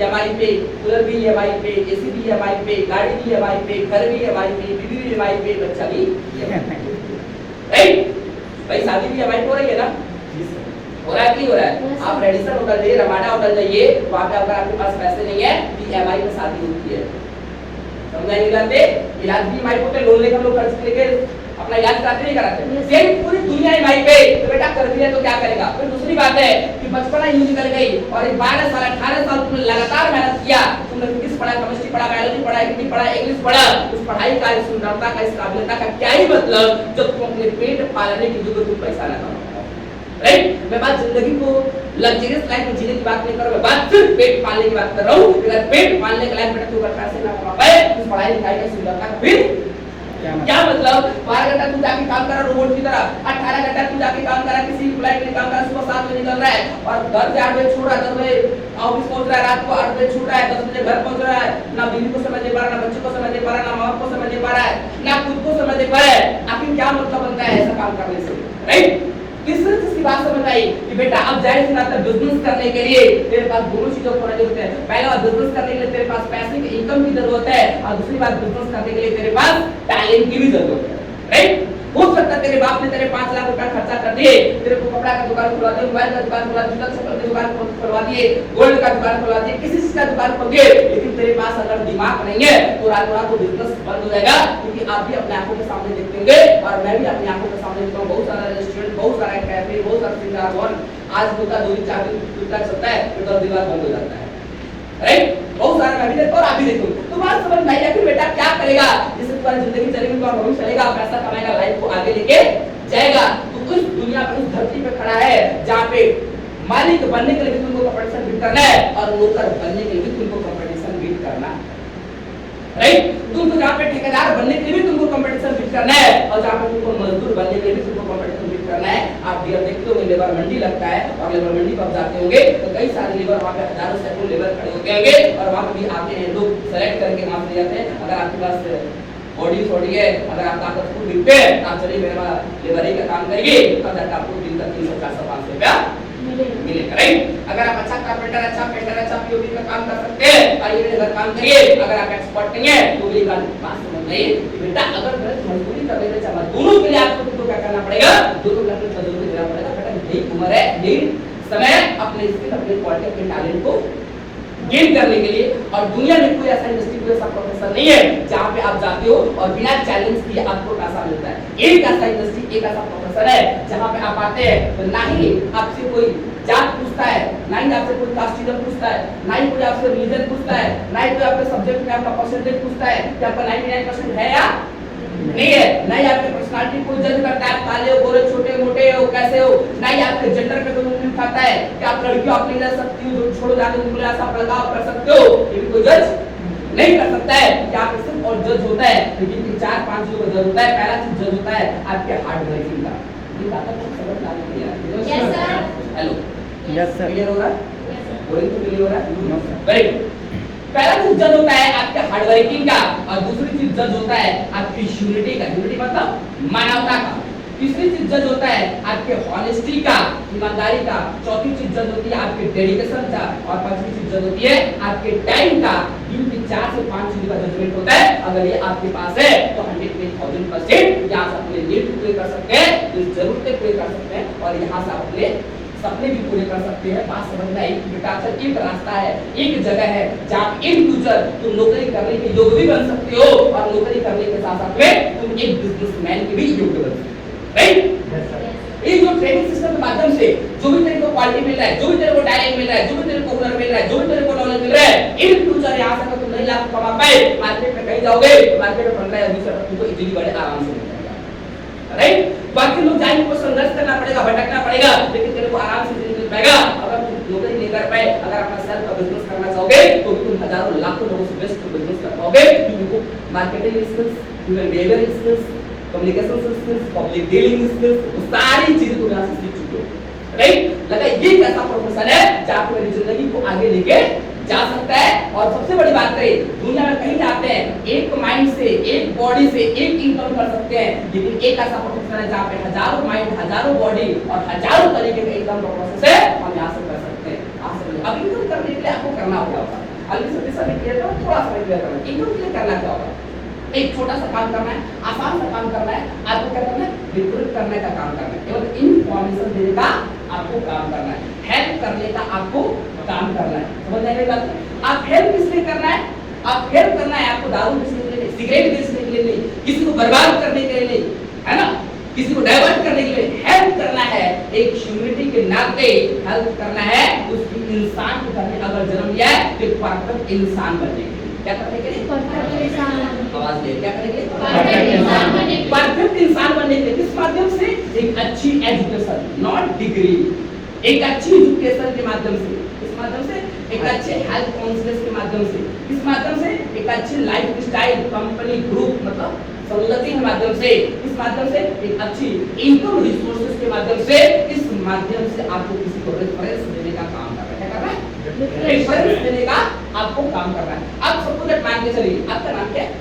ईएमआई पे, कूलर भी ईएमआई पे, एसी भी ईएमआई पे, गाड़ी भी ईएमआई पे, घर भी ईएमआई पे, बीवी भी ईएमआई पे, बच्चा भी ईएमआई पे, राइट। भाई शादी भी ईएमआई पे हो रही है ना, हो रहा है कि हो रहा है। आप रेडिसन होटल जाइए, रमाडा होटल जाइए, वहां पे अगर आपके पास पैसे नहीं है, ईएमआई पे शादी होती है, समझा नहीं जाते? इलाज भी ईएमआई पे लोन लेकर लोग खर्च लेके अपना इलाज कराते नहीं कराते, सेम पूरी दुनिया ईएमआई पे। तो बेटा कर दिया तो क्या करेगा? फिर दूसरी बात है कि बचपना यूं निकल गई और 12 साल 18 साल तुमने लगातार मेहनत किया, तुमने फिजिक्स पढ़ा, केमिस्ट्री पढ़ा, बायोलॉजी पढ़ा, हिंदी पढ़ा, इंग्लिश पढ़ा, उस पढ़ाई का, इस सुंदरता का, इस काबिलियत का क्या ही मतलब जब तुम अपने पेट पालने की जरूरत तुम पैसा ना कमाओ। राइट? मैं बात जिंदगी को लग्जरियस लाइफ में जीने की बात नहीं कर रहा, मैं बात सिर्फ पेट पालने की बात कर रहा हूं। अगर पेट पालने का लाइफ बेटा तू अगर पैसे ना कमा पाए, उस पढ़ाई लिखाई का सुंदरता का फिर क्या मतलब? 12 घंटा तू जाके काम कर रहा रोबोट की तरह, 18 घंटा तू जाके काम कर रहा किसी फ्लाइट में काम कर रहा, सुबह 7 बजे निकल रहा है और घर से 8 बजे छोड़ रहा है, 10 बजे ऑफिस पहुंच रहा है, रात को 8 बजे छूट रहा है, 10 बजे घर पहुंच रहा है, ना बीवी को समय दे पा रहा, ना बच्चों को समय दे पा रहा, ना माँ बाप को समय दे पा रहा है, ना खुद को समय दे पा रहा है। आखिर क्या मतलब बनता है ऐसा काम करने से? राइट? तीसरी चीज की बात समझ आई कि बेटा अब जाहिर सी बात है बिजनेस करने के लिए तेरे पास दोनों चीजों की जरूरत है। पहला बात बिजनेस करने के लिए तेरे पास पैसे की इनकम की जरूरत है और दूसरी बात बिजनेस करने के लिए तेरे पास टैलेंट की भी जरूरत है। राइट? हो सकता है तेरे बाप ने तेरे 5 लाख रुपया खर्चा कर दिए, तेरे को कपड़ा का दुकान खुलवा दिया, मोबाइल का दुकान खुलवा दिया, चप्पल की दुकान खुलवा दिए, गोल्ड का दुकान खुलवा दिए, किसी चीज का दुकान खोल दिए, लेकिन तेरे पास अगर दिमाग नहीं है तो रात रात को बिजनेस बंद हो जाएगा। क्योंकि आप भी अपने आंखों के सामने देखते होंगे और मैं भी अपनी आंखों के सामने देखता हूं, बहुत सारा रेस्टोरेंट, बहुत सारा कैफे, बहुत सारा सिंगार वन आज होता 2 दिन 4 दिन खुलता चलता है, फिर 10 दिन बाद बंद हो जाता है। राइट? बहुत सारा मैं भी देखता हूं और आप भी देखो। तो बात समझ में आई है कि बेटा क्या करेगा जिससे तुम्हारी जिंदगी चलेगी, तुम्हारा भविष्य चलेगा, पैसा कमाएगा, लाइफ को आगे लेके जाएगा। तो उस दुनिया पे, उस धरती पे खड़ा है जहां पे मालिक बनने के लिए भी तुमको कंपटीशन बीट करना है और नौकर बनने के लिए भी तुमको कंपटीशन बीट करना है। राइट? तुमको जहां पे ठेकेदार बनने के लिए भी तुमको कंपटीशन बीट करना है और जहां पे तुमको मजदूर बनने के लिए भी तुमको कंपटीशन बीट करना है। आप भी देखते होंगे लेबर मंडी लगता है और लेबर मंडी पर जाते होंगे तो कई सारे लेबर वहां पे हजारों सैकड़ों लेबर खड़े होते होंगे और वहां पे भी आते हैं लोग सेलेक्ट करके वहां से जाते हैं। अगर आपके पास बॉडी थोड़ी है, अगर आप ताकतवर दिखते हैं तो आप चलिए मेरा लेबरी का काम करिए, तो आपको दिन का 300 400 500 रुपया मिलेगा। राइट? अगर आप अच्छा कारपेंटर, अच्छा पेंटर, अच्छा पीओपी का काम कर सकते हैं आइए मेरे घर काम करिए। अगर आप एक्सपर्ट नहीं है तो मेरी बात समझ नहीं बेटा, अगर मजदूरी कर रहे हैं दोनों के लिए आपको तो क्या करना पड़ेगा? दोनों को अपनी मजदूरी देना पड़ेगा। बेटा यही उम्र है, यही समय अपने स्किल, अपने क्वालिटी, अपने टैलेंट को गेन करने के लिए। और दुनिया में कोई ऐसा इंडस्ट्री, कोई ऐसा प्रोफेशन नहीं है जहां पे आप जाते हो और बिना चैलेंज किए आपको पैसा मिलता है। एक ऐसा इंडस्ट्री, एक ऐसा प्रोफेशन है जहां पे आप आते हैं तो ना ही आपसे कोई जात पूछता है, ना ही आपसे कोई कास्टिज्म पूछता है, ना ही कोई आपसे रिलीजन पूछता है, ना ही कोई आपके सब्जेक्ट में आपका परसेंटेज पूछता है कि आपका 99% है या नहीं है, ना ही आपकी पर्सनालिटी कोई जज करता है, काले हो, गोरे, छोटे मोटे हो, कैसे हो, ना ही आपके जेंडर पे कोई मूवमेंट खाता है कि आप लड़की आप नहीं रह सकती हो, छोड़ो जाके तुम ऐसा बदलाव कर सकते हो, ये भी कोई जज नहीं कर सकता है। क्या आप सिर्फ और जज होता है लेकिन 4-5 चीजों का जज होता है। पहला चीज जज होता है आपके हार्ड वर्किंग का। ये बात आपको समझ आ रही है? Yes sir. Hello yes sir, clear हो रहा है? बोलिंग तो क्लियर हो रहा है? No sir. Very good. पहला चीज जज होता है आपके हार्ड वर्किंग का और दूसरी चीज जज होता है आपकी ह्यूमैनिटी का, ह्यूमैनिटी मतलब मानवता का। तीसरी चीज जज होता है आपके ऑनेस्टी का, ईमानदारी का। चौथी चीज जज होती है आपके डेडिकेशन का और पांचवी चीज जज होती है आपके टाइम का। ये 4 से 5 चीज का जजमेंट होता है। अगर ये आपके पास है तो 100% यहाँ से अपने नीड पूरे कर सकते हैं, जरूरतें पूरे कर सकते हैं और यहाँ से अपने सपने भी पूरे कर सकते हैं। बात समझना है कि बेटा अक्सर एक रास्ता है, एक जगह है जहाँ इन फ्यूचर तुम नौकरी करने के योग्य भी बन सकते हो और नौकरी करने के साथ साथ में तुम एक बिजनेसमैन के भी योग्य बन सकते हो। राइट? ये जो ट्रेनिंग सिस्टम के माध्यम से जो भी तेरे को क्वालिटी मिल रहा है, जो भी तेरे को टैलेंट मिल रहा है, जो भी तेरे को हुनर मिल रहा है, जो भी तेरे को नॉलेज मिल रहा है, इन फ्यूचर यहाँ से अगर तुम 2 लाख कमा पाए, मार्केट में कहीं जाओगे, मार्केट में 15 या 20 तुमको इजीली बड़े आराम से मिल जाएगा। राइट? बाकी लोग जाएंगे को संघर्ष करना पड़ेगा, भटकना पड़ेगा, लेकिन तेरे को आराम से मिल पाएगा। अगर तुम नौकरी नहीं कर पाए, अगर अपना सेल्फ का बिजनेस करना चाहोगे तो तुम हजारों लाखों लोगों से बेस्ट बिजनेस कर पाओगे। तुमको marketing skills, human behaviour skills, communication skills, public dealing skills, सारी चीजें तुम यहाँ से सीख चुके हो। राइट? लगा ये एक ऐसा प्रोफेशन है जहाँ पे मेरी जिंदगी को आगे लेके जा सकता है। और सबसे बड़ी बात करें, दुनिया में कहीं जाते हैं एक माइंड से, एक बॉडी से एक इनकम कर सकते हैं, लेकिन एक ऐसा प्रोफेशन है जहाँ पे हजारों माइंड, हजारों बॉडी और हजारों तरीके का इनकम का प्रोसेस है, हम यहाँ से कर सकते हैं। अब इनकम करने के लिए आपको करना होगा, अभी सबसे समय क्लियर करो, थोड़ा सा क्लियर करना। इनकम के लिए करना क्या होगा? एक छोटा सा काम करना है, आसान सा काम करना है, आपको क्या करना है? वितरित करने का काम करना है, केवल इन्फॉर्मेशन देने का आपको काम करना है, हेल्प करने का आपको काम करना है। समझ आएगा बात? आप हेल्प किस लिए करना है? आप हेल्प करना है, आपको दारू बेचने के लिए नहीं, सिगरेट बेचने के लिए नहीं, किसी को बर्बाद करने के लिए नहीं, है ना, किसी को डाइवर्ट करने के लिए हेल्प करना है। एक ह्यूमैनिटी के नाते हेल्प करना है, उसकी इंसान को करने अगर जन्म लिया है तो परफेक्ट इंसान बनने के लिए, क्या करने के लिए? परफेक्ट इंसान। आवाज दे, क्या करने के लिए? परफेक्ट इंसान बनने के लिए। परफेक्ट इंसान बनने के लिए किस माध्यम से? एक अच्छी एजुकेशन, नॉट डिग्री, एक अच्छी एजुकेशन के माध्यम से, किस माध्यम से? एक अच्छे हेल्थ कॉन्शियस के माध्यम से, किस माध्यम से? एक अच्छी लाइफ स्टाइल, कंपनी, ग्रुप, मतलब संगति के माध्यम से, इस माध्यम से एक अच्छी इनकम रिसोर्सेज के माध्यम से, इस माध्यम से आपको किसी को रेफरेंस देने का काम कर रहा है। क्या कर रहा है? रेफरेंस देने का आपको काम कर रहा है। अब सपोज दैट मान के चलिए, आपका नाम क्या है?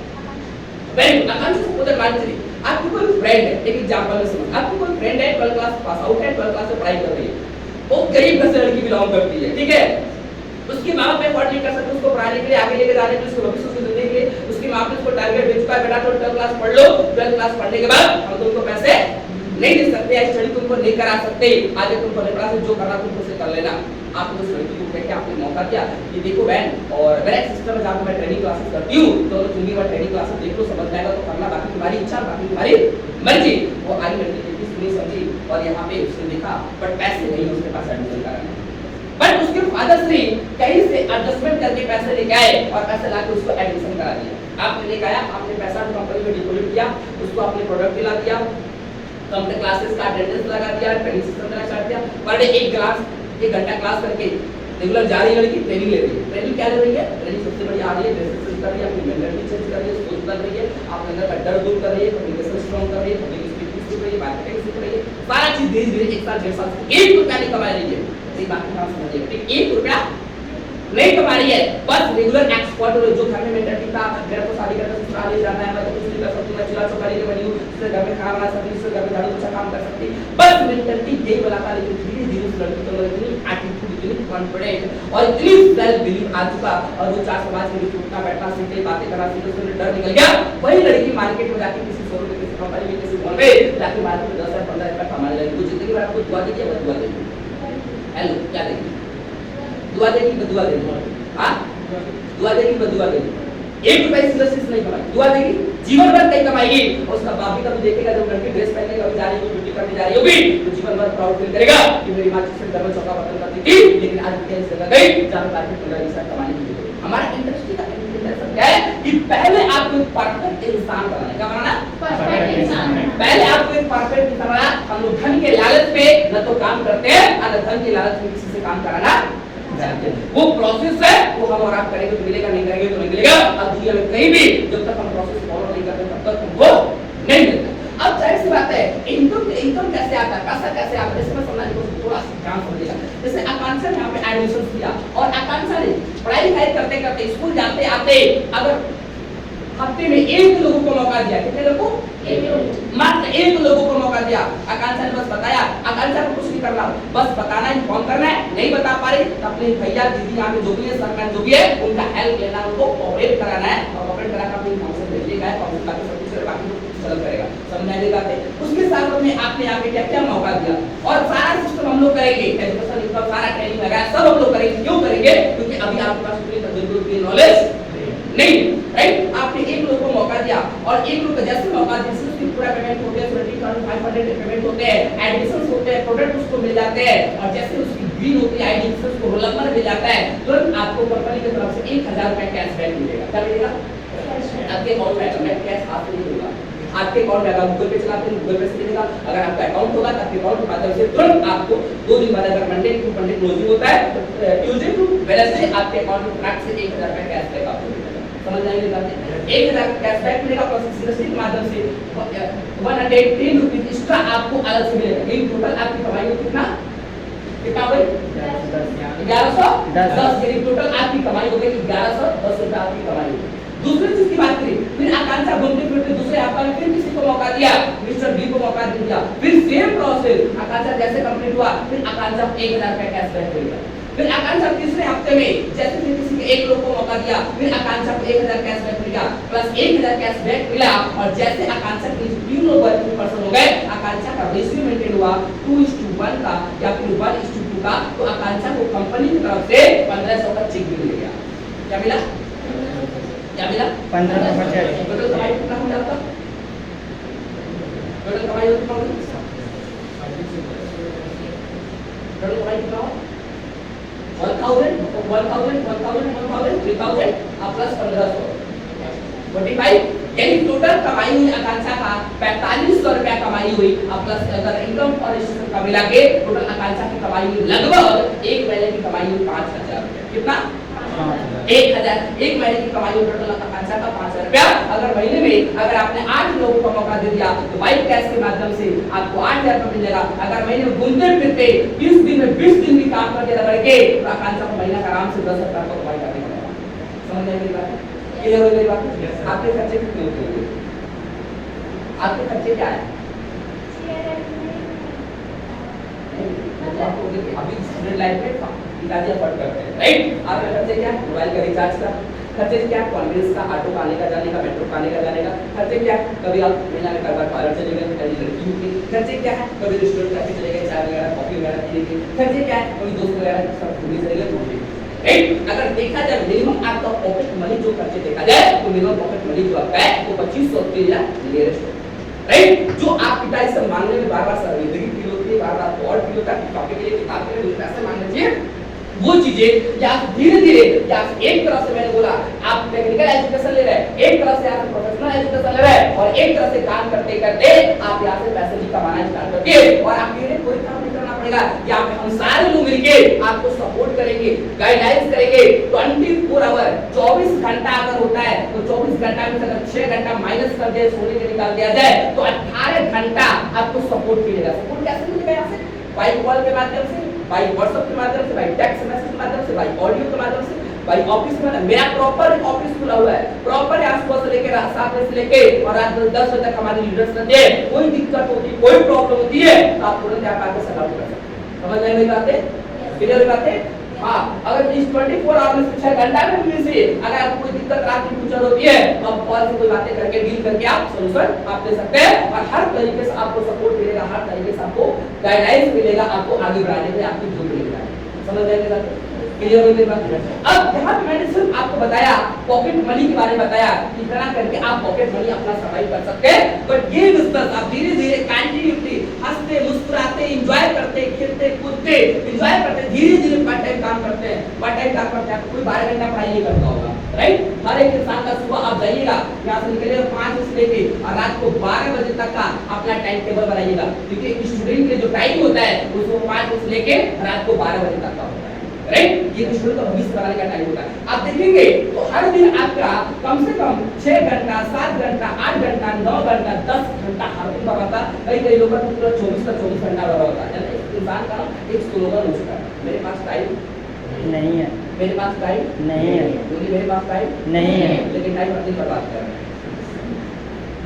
Very good. Akanksha, suppose that मान के चलिए आपकी कोई फ्रेंड है, एक एग्जांपल में समझ, आपकी कोई फ्रेंड है, 12th क्लास पास आउट है, 12th क्लास से पढ़ाई कर रही है, वो गरीब घर से लड़की बिलोंग करती है, ठीक है, उसके माँ बाप अफोर्ड नहीं कर सकते उसको पढ़ाने के लिए, आगे लेके जाने के लिए, उसको भविष्य को देने के लिए, उसकी माँ बाप उसको टारगेट दे चुका है, बेटा 12th क्लास पढ़ लो, 12th क्लास पढ़ने के बाद हम तुमको पैसे नहीं दे सकते, या स्टडी तुमको नहीं करा सकते, आगे तुमको लेपड़ा से जो करना तुमको से कर लेना। आपने उस लड़की को कह के आपने मौका दिया कि देखो बहन, और मेरा एक सिस्टर है जहाँ पे मैं ट्रेनिंग क्लासेस करती हूँ, तो तुम भी वहाँ ट्रेनिंग क्लासेस देख लो, समझ जाएगा तो करना, बाकी तुम्हारी इच्छा, बाकी तुम्हारी मर्जी। वो आई लड़की देखी, सुनी समझी, और यहाँ पे उसने देखा बट पैसे नहीं उसके पास एडमिशन कराने, बट उसके फादर से कहीं से एडजस्टमेंट करके पैसे लेके आए और पैसे लाके उसको एडमिशन करा दिया। आपने लेके आया, आपने पैसा कंपनी में डिपॉजिट किया, उसको आपने प्रोडक्ट दिला दिया, कंप्यूटर क्लासेस का अटेंडेंस लगा दिया, ट्रेनिंग सिस्टम देना स्टार्ट किया, पर डे एक घंटा क्लास करके रेगुलर जा रही है लड़की, ट्रेनिंग ले रही है। ट्रेनिंग क्या ले रही है? ट्रेनिंग सबसे बड़ी आ रही है, बेसिक्स कर रही है, अपनी मेंटलिटी चेंज कर रही है, सोच बदल रही है, अपने अंदर का डर दूर कर रही है, कम्युनिकेशन स्ट्रांग कर रही है, पब्लिक स्पीकिंग सीख रही है, मार्केटिंग सीख रही है, सारा चीज धीरे-धीरे 1 साल 1.5 साल से 1 रुपया नहीं कमा रही है। ये बात आप समझिए, ठीक, 1 रुपया नहीं कमा रही है, बस रेगुलर एक्सपर्ट जो घर में मेंटलिटी था, मेरा तो शादी करके ससुराल ही जाना है, मैं तो कुछ नहीं कर सकती, मैं चूल्हा चौका लेके बनी हूँ, इससे घर में खाना बना सकती, इससे घर में झाड़ू पोछा काम कर सकती, बस मेंटलिटी यही बनाता, लेकिन धीरे-धीरे उस लड़की के अंदर इतनी एटीट्यूड, इतनी कॉन्फिडेंस और इतनी सेल्फ बिलीव आ चुका, और वो 4 समाज के बीच उठना बैठना सीखे, बातें करना सीखे, उसमें डर निकल गया। वही लड़की मार्केट में जाके किसी शोरूम में, किसी कंपनी में, किसी मॉल में जाके मार्केट में 10,000 15,000 कमाने लगी। वो जिंदगी भर आपको दुआ देगी, बस दुआ देगी, हेलो क्या देगी? दुआ देगी, बदुआ देगी, हाँ दुआ देगी, बदुआ देगी, 1 रुपया इस इंडस्ट्री से नहीं कमाएगी, दुआ देगी, जीवन भर नहीं कमाएगी। और उसका बाप भी कभी देखेगा, जब लड़की ड्रेस पहनने कभी जा रही है, ड्यूटी करने जा रही होगी, तो जीवन भर प्राउड फील करेगा कि मेरी माँ जिससे घर में चौका बर्तन करती थी, लेकिन आज क्या इस जगह गई जहाँ मार्केट 15,000 कमाने की जरूरत है। हमारा इंडस्ट्री का इंटेंशन क्या है कि पहले आपको एक परफेक्ट इंसान बनाना है। क्या बनाना? परफेक्ट इंसान। पहले आपको एक परफेक्ट इंसान बनाना। हम लोग धन के लालच पे न तो काम करते हैं, न धन के लालच में किसी से काम कराना चाहते हैं। वो प्रोसेस है, वो हम और आप करेंगे तो मिलेगा, नहीं करेंगे तो नहीं मिलेगा। अब दुनिया में कहीं भी जब तक हम प्रोसेस फॉलो नहीं करते तब तक हमको नहीं मिलता। अब जाहिर सी बात है, इनकम कैसे आता है, पैसा कैसे आता है, इसमें समझने को थोड़ा सा ध्यान समझिएगा। जैसे आकांक्षा ने यहाँ पे एडमिशन किया, और आकांक्षा ने पढ़ाई लिखाई करते करते स्कूल जाते आते अगर हफ्ते में 1 लोगों को मौका दिया, कितने लोगों को? 1 लोगों, मात्र 1 लोगों को मौका दिया। आकांक्षा ने बस बताया, आकांक्षा को कुछ नहीं करना, बस बताना, इन्फॉर्म करना है। नहीं बता पा रही तो अपने भैया दीदी यहाँ पे जो भी है, सरकार जो भी है, उनका हेल्प लेना, उनको कोऑपरेट कराना है, और कोऑपरेट करा कर अपनी काउंसिल भेजिएगा, काउंसिल बाकी सब कुछ बाकी चल करेगा, समझाने का। उसके साथ में आपने यहाँ पे क्या क्या मौका दिया, और सारा सिस्टम हम लोग करेंगे, एजुकेशन इनकम सारा ट्रेनिंग वगैरह सब हम लोग करेंगे। क्यों करेंगे? क्योंकि अभी आपके पास उतनी नॉलेज नहीं, राइट? आपने 1 लोग को मौका दिया, और 1 लोग का जैसे मौका दिया, उसकी पूरा पेमेंट होते हैं, 20,500 पेमेंट होते हैं, एडमिशंस होते हैं, प्रोडक्ट उसको मिल जाते हैं, और जैसे उसकी ग्रीन होती है आईडी, उसको रोल नंबर मिल जाता है, तुरंत आपको कंपनी की तरफ से 1,000 रुपए कैशबैक मिलेगा। क्या मिलेगा? आपके अकाउंट में आएगा, कैश हाथ में नहीं होगा, आपके अकाउंट में अगर गूगल पे चलाते हैं गूगल पे से मिलेगा, अगर आपका अकाउंट होगा तो आपके अकाउंट के माध्यम से तुरंत आपको 2 दिन बाद, अगर मंडे टू मंडे क्लोजिंग होता है तो ट्यूसडे टू वेडनेसडे आपके अकाउंट में फटाक से 1,000 रुपए कैशबैक आपको मिलेगा। समझ आएंगे बातें? 1,000 कैशबैक मिलेगा, प्रोसेस इंडस्ट्री के माध्यम से 110 रुपीज एक्स्ट्रा आपको अलग से मिलेगा। इन टोटल आपकी कमाई कितना भाई? 1110। यानी टोटल आपकी कमाई हो गई 1110 रुपए आपकी कमाई होगी। दूसरी चीज की बात करें, फिर आकांक्षा घूमते फिरते दूसरे हफ्ते में फिर किसी को मौका दिया, मिस्टर बी को मौका दिया, फिर सेम प्रोसेस, आकांक्षा जैसे कंप्लीट हुआ, फिर आकांक्षा 1,000 रुपए कैशबैक मिलेगा। फिर आकांक्षा तीसरे हफ्ते में जैसे फिर किसी के 1 लोग को मौका दिया, फिर आकांक्षा को 1,000 कैशबैक मिला, प्लस 1,000 कैशबैक मिला, और जैसे आकांक्षा के 3 लोग वर्किंग पर्सन हो गए, आकांक्षा का रेशियो मेंटेन हुआ 2:1 का या फिर 1:2 का, तो आकांक्षा को कंपनी की तरफ से 1,500 का चेक भी मिल गया। क्या मिला? क्या मिला 15 टोटल कमाई कितना हो जाता? टोटल कमाई कितना होगी? टोटल कमाई कितना हो? 1000 3000 प्लस 1500 45, यानी टोटल कमाई हुई आकांक्षा का 4500 रुपया कमाई हुई। अब प्लस अगर इनकम और रजिस्ट्रेशन का मिला के टोटल आकांक्षा की कमाई हुई लगभग एक महीने की कमाई हुई 5000 रुपया। कितना? 1000। एक महीने की कमाई हुई टोटल आकांक्षा का 5000 रुपया। अगर महीने में अगर आपने 8 लोगों को मौका दे दिया तो वाइट कैश के माध्यम से आपको 8000 रुपया मिलेगा। अगर महीने में घूमते फिरते 20 दिन में 20 दिन भी काम करके रह के तो आकांक्षा को महीना का आराम से 10,000 का कमाई करने का मौका। समझ में आई बात? क्लियर हो गई बात? आपके खर्चे कितने होते हैं? आपके खर्चे क्या है? अभी स्टूडेंट लाइफ में पिताजी अफोर्ड करते हैं, राइट? आपके खर्चे क्या है? मोबाइल का रिचार्ज का खर्चे क्या है? कॉन्वेंस का, ऑटो का आने का जाने का, मेट्रो का आने का जाने का खर्चे क्या है? कभी आप महीना में कभी पार्लर चले गए, कभी लड़की होगी, खर्चे क्या है? कभी रेस्टोरेंट जाके चले गए, चाय वगैरह कॉफी वगैरह पीने के खर्चे क्या है? कभी दोस्त वगैरह सब घूमने चले गए, घूमने। राइट? अगर देखा जाए मिनिमम आपका पॉकेट मनी जो खर्चे देखा जाए तो मिनिमम पॉकेट मनी जो आपका है वो 2500 रुपये या नियरेस्ट, राइट? जो आप पिताजी से मांगने में बार-बार शर्मिंदगी फील होती है, बार-बार और फील होता है, टॉपिक के लिए किताब के लिए पैसे मांगने चाहिए, वो चीजें या धीरे-धीरे या एक तरफ से मैंने बोला आप टेक्निकल एजुकेशन ले रहे हैं, एक तरफ से आप प्रोफेशनल एजुकेशन ले रहे हैं और एक तरफ से काम करते-करते आप यहाँ से पैसे भी कमाना स्टार्ट करके और आपके लिए कोई काम नहीं करना पड़ेगा। यहाँ पे हम सारे लोग मिलके आपको सपोर्ट करेंगे, गाइडलाइंस करेंगे। 24 आवर 24 घंटा अगर होता है तो 24 घंटा में से अगर 6 घंटा माइनस कर दिया सोने के निकाल दिया जाए तो 18 घंटा आपको सपोर्ट मिलेगा। सपोर्ट कैसे मिलेगा? यहाँ से बाई कॉल के माध्यम से, बाई व्हाट्सएप के माध्यम से, बाई टेक्स्ट मैसेज के माध्यम से, बाई ऑडियो के माध्यम से, बाई ऑफिस में। मेरा प्रॉपर ऑफिस खुला हुआ है, प्रॉपर यहाँ सुबह से लेकर रात 7 बजे से लेके और रात 10 बजे तक हमारे लीडर्स रहते हैं। कोई दिक्कत होती है, कोई प्रॉब्लम होती है तो आप तुरंत यहाँ पर आके सॉल्व कर सकते हैं। समझ में मेरी बातें? क्लियर हुई बातें? हाँ, अगर इस 24 आवर में 6 घंटा में से अगर आपको कोई दिक्कत रात की फ्यूचर होती है तो आप कॉल से कोई बातें करके डील करके आप सॉल्यूशन आप दे सकते हैं और हर तरीके से आपको सपोर्ट मिलेगा, हर तरीके से आपको गाइडलाइंस मिलेगा, आपको आगे बढ़ाने में आपकी जो मिलेगा। समझ में आई बात? क्लियर हो गई बात? अब यहाँ पे मैंने सिर्फ आपको बताया पॉकेट मनी के बारे में बताया कि इतना करके आप पॉकेट मनी अपना सर्वाइव कर सकते हैं। बट ये बिजनेस आप धीरे-धीरे कंटिन्यूअसली हंसते मुस्कुराते एंजॉय करते खेलते कूदते एंजॉय करते धीरे-धीरे पार्ट टाइम काम करते हैं। पार्ट टाइम काम करते हैं, कोई 12 घंटा पढ़ाई नहीं करता होगा, राइट? हर एक इंसान का सुबह आप जाइएगा यहाँ से निकलिएगा 5 बजे से लेके और रात को 12 बजे तक का अपना टाइम टेबल बनाइएगा, क्योंकि एक स्टूडेंट के जो टाइम होता है उसको 5 बजे से लेके रात को 12 बजे तक का होता है, राइट? ये स्टूडेंट का भविष्य बनाने का टाइम होता है। आप देखेंगे तो हर दिन आपका कम से कम 6 घंटा 7 घंटा 8 घंटा 9 घंटा 10 घंटा हर दिन बर्बाद। कई लोगों का पूरा 24 घंटा बर्बाद होता है। इंसान का एक स्लोगन हो चुका है, मेरे पास टाइम नहीं है, मेरे पास टाइम नहीं है, क्योंकि मेरे पास टाइम नहीं है, लेकिन टाइम हर दिन बर्बाद कर रहे हैं,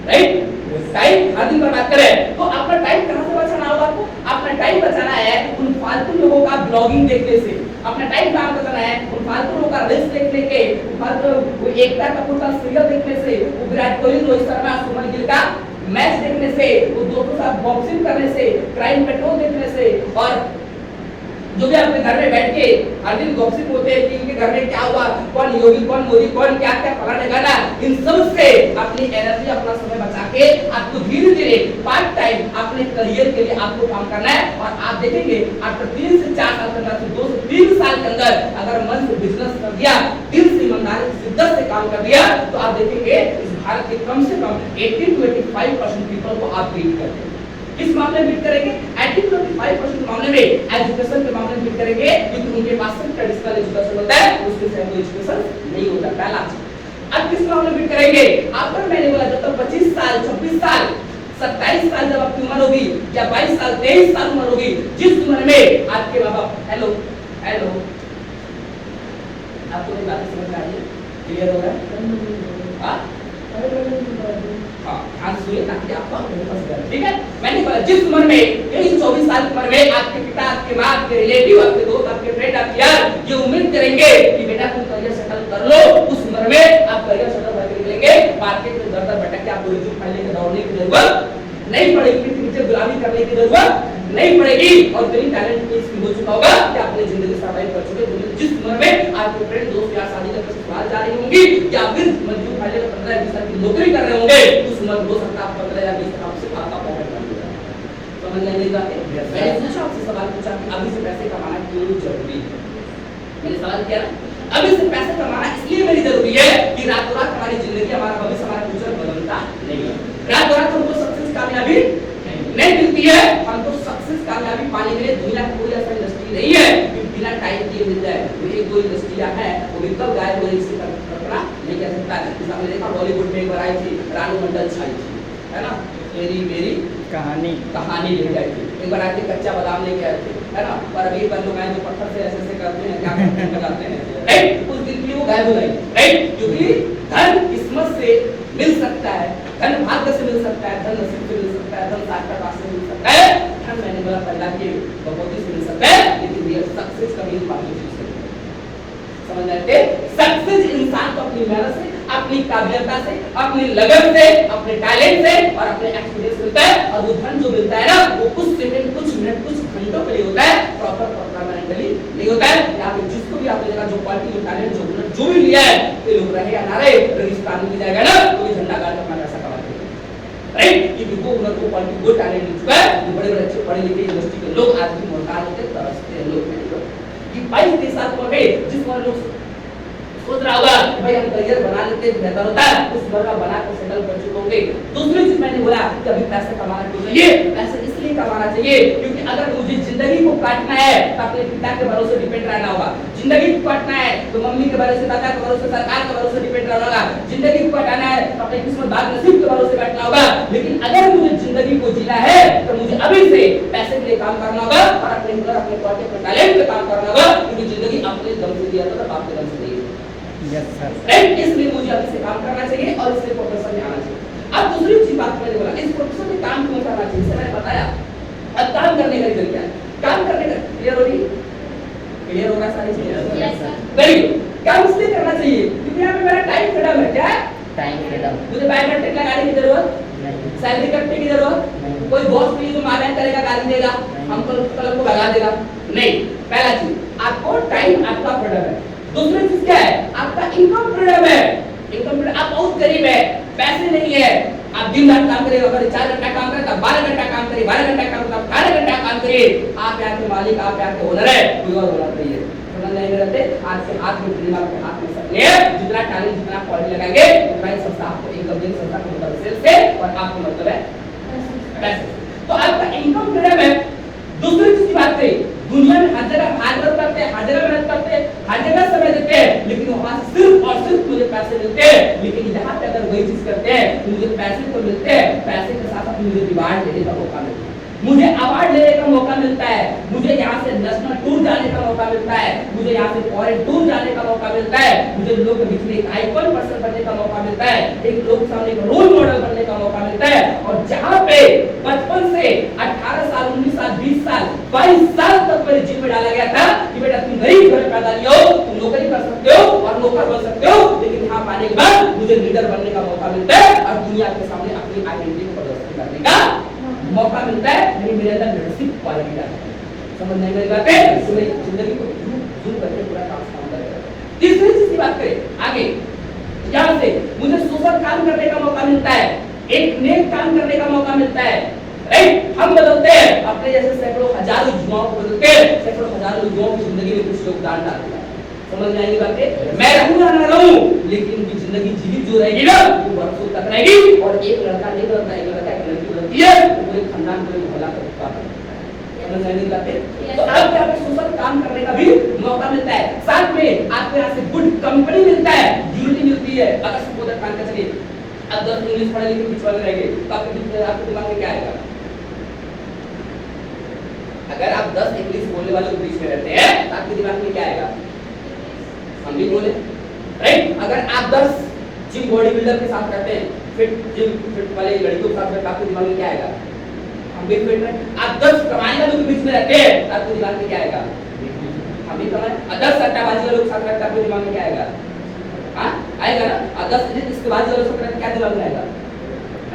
राइट? टाइम हर दिन बर्बाद कर रहे हैं। तो अपना टाइम कहां से बचाना होगा? आपको अपना टाइम बचाना है उन फालतू लोगों का ब्लॉगिंग देखने से। अपना टाइम कहां बचाना है? उन फालतू लोगों का रील्स देखने के, फालतू वो एकता कपूर का सीरियल देखने से, वो विराट कोहली रोहित शर्मा सुमन गिल का मैच देखने से, वो दोस्तों के साथ बॉक्सिंग करने से, क्राइम पेट्रोल देखने से और जो भी अपने घर में बैठ के हर दिन गॉसिप होते हैं कि इनके घर में क्या हुआ, कौन योगी कौन मोदी कौन क्या क्या फलाने गाना, इन सब से अपनी एनर्जी अपना समय बचा के आपको धीरे-धीरे पार्ट टाइम अपने करियर के लिए आपको काम करना है। और आप देखेंगे आफ्टर 3 से 4 साल के अंदर, 2 से 3 साल के अंदर अगर मन से बिजनेस कर दिया, दिल से ईमानदारी से शिद्दत से काम कर दिया तो आप देखेंगे इस भारत के कम से कम 80 to 85% पीपल को आप बीट करते हैं। किस मामले में बीट करेंगे? 80 to 85% मामले में एजुकेशन के मामले में बीट करेंगे, क्योंकि उनके पास सिर्फ ट्रेडिशनल एजुकेशन होता है, उसके साथ कोई एजुकेशन नहीं होता। पहला अब किस मामले में बीट करेंगे? आपको मैंने बोला जब तक 25 साल 26 साल 27 साल जब आपकी उम्र होगी या 22 साल 23 साल उम्र होगी, जिस उम्र में आपके माँ बाप हेलो हेलो आपको मेरी बात समझ में आ रही है? क्लियर हो रहा है? हाँ हाँ सुनिए ताकि आपको ठीक है। मैंने बोला जिस उम्र में 23-24 साल की उम्र में आपके पिता आपके माँ आपके रिलेटिव आपके दोस्त आपके फ्रेंड आपके यार ये उम्मीद करेंगे कि बेटा तुम करियर सेटल कर लो, उस उम्र में आप करियर सेटल करके निकलेंगे। मार्केट में दर दर भटक के आपको रिज्यूम फाइल लेकर दौड़ने की जरूरत नहीं पड़ेगी, पीछे गुलामी करने की जरूरत नहीं पड़ेगी और इतनी टैलेंट की स्किल हो चुका होगा कि अपनी जिंदगी सर्वाइव कर चुके हो। जिस उम्र में आपके फ्रेंड दोस्त या शादी करके ससुराल जा रही होंगी या फिर मजदूर खाली 15-20 साल की नौकरी कर रहे होंगे, उस उम्र हो सकता है 15 या 20 साल से आपका पॉकेट बन जाए। समझ नहीं लगा? मैंने पूछा आपसे सवाल पूछा कि अभी से पैसे कमाना क्यों जरूरी है? मैंने सवाल किया ना, अभी से पैसे कमाना इसलिए मेरी जरूरी है कि रातों रात हमारी जिंदगी, हमारा भविष्य, हमारा फ्यूचर बदलता नहीं है। रातों रात हमको सक्सेस कामयाबी नहीं मिलती है। हमको सक्सेस कामयाबी पाने के लिए दुनिया की कोई ऐसा इंडस्ट्री नहीं है कि बिना टाइम दिए मिल जाए। तो एक दो इंडस्ट्रियां हैं वो भी कब गायब हो गई इससे कल्पना नहीं कर सकता है। जैसे हमने देखा बॉलीवुड में एक बार आई थी रानू मंडल छाई थी, है ना, मेरी मेरी कहानी लेके आई थी। एक बार आए थे कच्चा बादाम लेके आए थे, है ना, और अभी एक बार लोग आए जो पत्थर से ऐसे करते हैं, क्या करते हैं, लगाते हैं, राइट। उस दिन की वो गायब हो गई, राइट, क्योंकि धन किस्मत से मिल सकता है, धन भाग्य से मिल सकता है, धन नसीब से मिल सकता है, धन साक्षात से मिल सकता है, धन मैंने बोला अल्लाह के भगवती से मिल सकता है, लेकिन रियल सक्सेस कभी नहीं पाने की चीज है। समझ आते? सक्सेस इंसान को अपनी मेहनत से, अपनी काबिलियत से, अपनी लगन से, अपने टैलेंट से और अपने एक्सपीरियंस मिलता है। और वो धन जो मिलता है ना, वो कुछ सेकंड, कुछ मिनट, कुछ घंटों के लिए होता है, प्रॉपर परमानेंटली नहीं होता है। यहाँ पे जिसको भी आपने देखा जो क्वालिटी, जो टैलेंट, जो हुनर जो भी लिया है, ये लोग रहे या ना रहे, रेगिस्तान में जाएगा ना तो ये झंडा गाड़ के अपना पैसा कमाते हैं, राइट। क्योंकि वो हुनर, वो क्वालिटी, वो टैलेंट मिल चुका है। जो बड़े बड़े अच्छे पढ़े लिखे यूनिवर्सिटी के लोग आज भी मोहताज होते हैं, तरसते हैं लोग कि 22-23 साल को गए जिस पर लोग सोच रहा होगा कि भाई हम करियर बना लेते हैं बेहतर होता है, उस वर्ग का बना कर सेटल कर चुके होंगे। दूसरी चीज मैंने बोला कि अभी पैसे कमाना क्यों चाहिए? पैसे इसलिए कमाना चाहिए क्योंकि अगर मुझे जिंदगी को काटना है तो अपने पिता के भरोसे डिपेंड रहना होगा। जिंदगी को काटना है तो मम्मी के भरोसे, दादा के भरोसे, सरकार के भरोसे डिपेंड रहना होगा। जिंदगी को काटना है तो अपने किस्मत, भाग्य, नसीब के भरोसे बैठना होगा। लेकिन अगर मुझे जिंदगी को जीना है तो मुझे अभी से पैसे के लिए काम करना होगा और अपने हुनर, अपने क्वालिटी, अपने टैलेंट पे काम करना होगा, क्योंकि जिंदगी अपने दम से दिया था, आपके दम से नहीं। Yes sir, right. इसलिए मुझे अभी से काम करना चाहिए और इसलिए प्रोफेसर में आना चाहिए। अब दूसरी चीज बात मैंने बोला, इस प्रोफेसर में काम क्यों करना चाहिए, इसे मैंने बताया। अब काम करने का रीजन क्या है? काम करने का क्लियर हो रही, क्लियर हो रहा है सारी चीजें? Yes sir, very good. काम इसलिए करना चाहिए क्योंकि यहाँ पे मेरा टाइम फ्रीडम है। क्या है? Time freedom. मुझे बायोमेट्रिक लगाने की जरूरत नहीं, सैलरी कटने की जरूरत नहीं, कोई बॉस प्लीज जो मानहानि करेगा, गाली देगा, हमको कल को भगा देगा, नहीं। पहला चीज आपको टाइम, आपका फ्रीडम है। दूसरी चीज क्या है? आपका इनकम फ्रीडम है। इनकम फ्रीडम, आप बहुत गरीब है, पैसे नहीं है, आप दिन रात काम करिए, अगर 4 घंटा काम करें, 12 घंटा काम करिए, 12 घंटा काम करें, 18 घंटा काम करिए। आप यहाँ के मालिक, आप यहाँ के ओनर है, कोई और ओनर नहीं है। समझ नहीं रहते? आज से हाथ में दिमाग में हाथ में सकते हैं, जितना टैलेंट, जितना क्वालिटी लगाएंगे उतना ही संस्था आपको इनकम देगी, संस्था को मतलब सेल्स से, और आपको मतलब है पैसे। तो आपका इनकम फ्रीडम है। दूसरी चीज की बात करें, दुनिया में हर जगह हार्डवर्क करते हैं, हर जगह मेहनत करते हैं, हर जगह समय देते हैं, लेकिन वहां से सिर्फ और सिर्फ मुझे पैसे मिलते हैं। लेकिन यहाँ पे अगर वही चीज करते हैं तो मुझे पैसे तो मिलते हैं, पैसे के साथ साथ मुझे रिवार्ड लेने का मौका मिलता है, मुझे अवार्ड लेने का मौका मिलता है, मुझे यहाँ से नेशनल टूर जाने का मौका मिलता है, मुझे यहाँ से फॉरेन टूर जाने का मौका मिलता है, मुझे लोगों के बीच में एक आइकॉन पर्सन बनने का मौका मिलता है, एक लोग सामने एक रोल मॉडल बनने का मौका मिलता है। और जहाँ पे बचपन से 18 साल, 19 साल, 20 साल, 22 साल तक मेरे जिम में डाला गया था कि बेटा तुम गरीब घर में पैदा लिया हो, तुम नौकरी कर सकते हो और नौकर बन सकते हो, लेकिन यहाँ पाने के बाद मुझे लीडर बनने का मौका मिलता है और दुनिया के सामने अपनी आइडेंटिटी को प्रदर्शित करने का मौका मिलता है। नहीं, मेरे अंदर लीडरशिप क्वालिटी है। समझ नहीं मेरी बात है? तो मेरी जिंदगी को जूम करके पूरा ट्रांसफॉर्म करेगा। तीसरी चीज की बात करें आगे, यहाँ से मुझे सोशल काम करने का मौका मिलता है, एक नेक काम करने का मौका मिलता है, राइट। हम बदलते हैं, अपने जैसे सैकड़ों हजारों युवाओं को बदलते हैं, सैकड़ों हजारों युवाओं की जिंदगी में कुछ योगदान डालते हैं। समझ में आएगी बातें? मैं रहूंगा ना रहूं, लेकिन उनकी जिंदगी जीवित जो रहेगी ना वो बरसों तक रहेगी। और एक लड़का नहीं बदलता, एक लड़का एक लड़की बदलती है, वो पूरे खानदान को भला करता है। समझ में आएगी बातें? तो आपको यहाँ पे सोशल काम करने का भी मौका मिलता है, साथ में आपको यहाँ से गुड कंपनी मिलता है, ड्यूटी मिलती है। अगर सपोज मान के चलिए अब 10 इंग्लिश पढ़े लिखे बीच वाले रहेंगे तो आपके दिमाग में क्या आएगा? अगर आप 10 इंग्लिश बोलने वालों के बीच में रहते हैं तो आपके दिमाग में क्या आएगा? हम भी बोले, राइट। अगर आप 10 जिम बॉडी बिल्डर के साथ रहते हैं, फिट वाले लड़कियों के साथ रहते हैं, आपके दिमाग में क्या आएगा? हम भी फिट हैं। आप 10 कमाने वालों के बीच में रहते हैं तो आपके दिमाग में क्या आएगा? हम भी कमाए। 10 सट्टाबाजी वालों के साथ रहते हैं, आपके दिमाग में क्या आएगा? हाँ आएगा ना। 10 इसके बाद वालों के साथ क्या दिमाग में आएगा?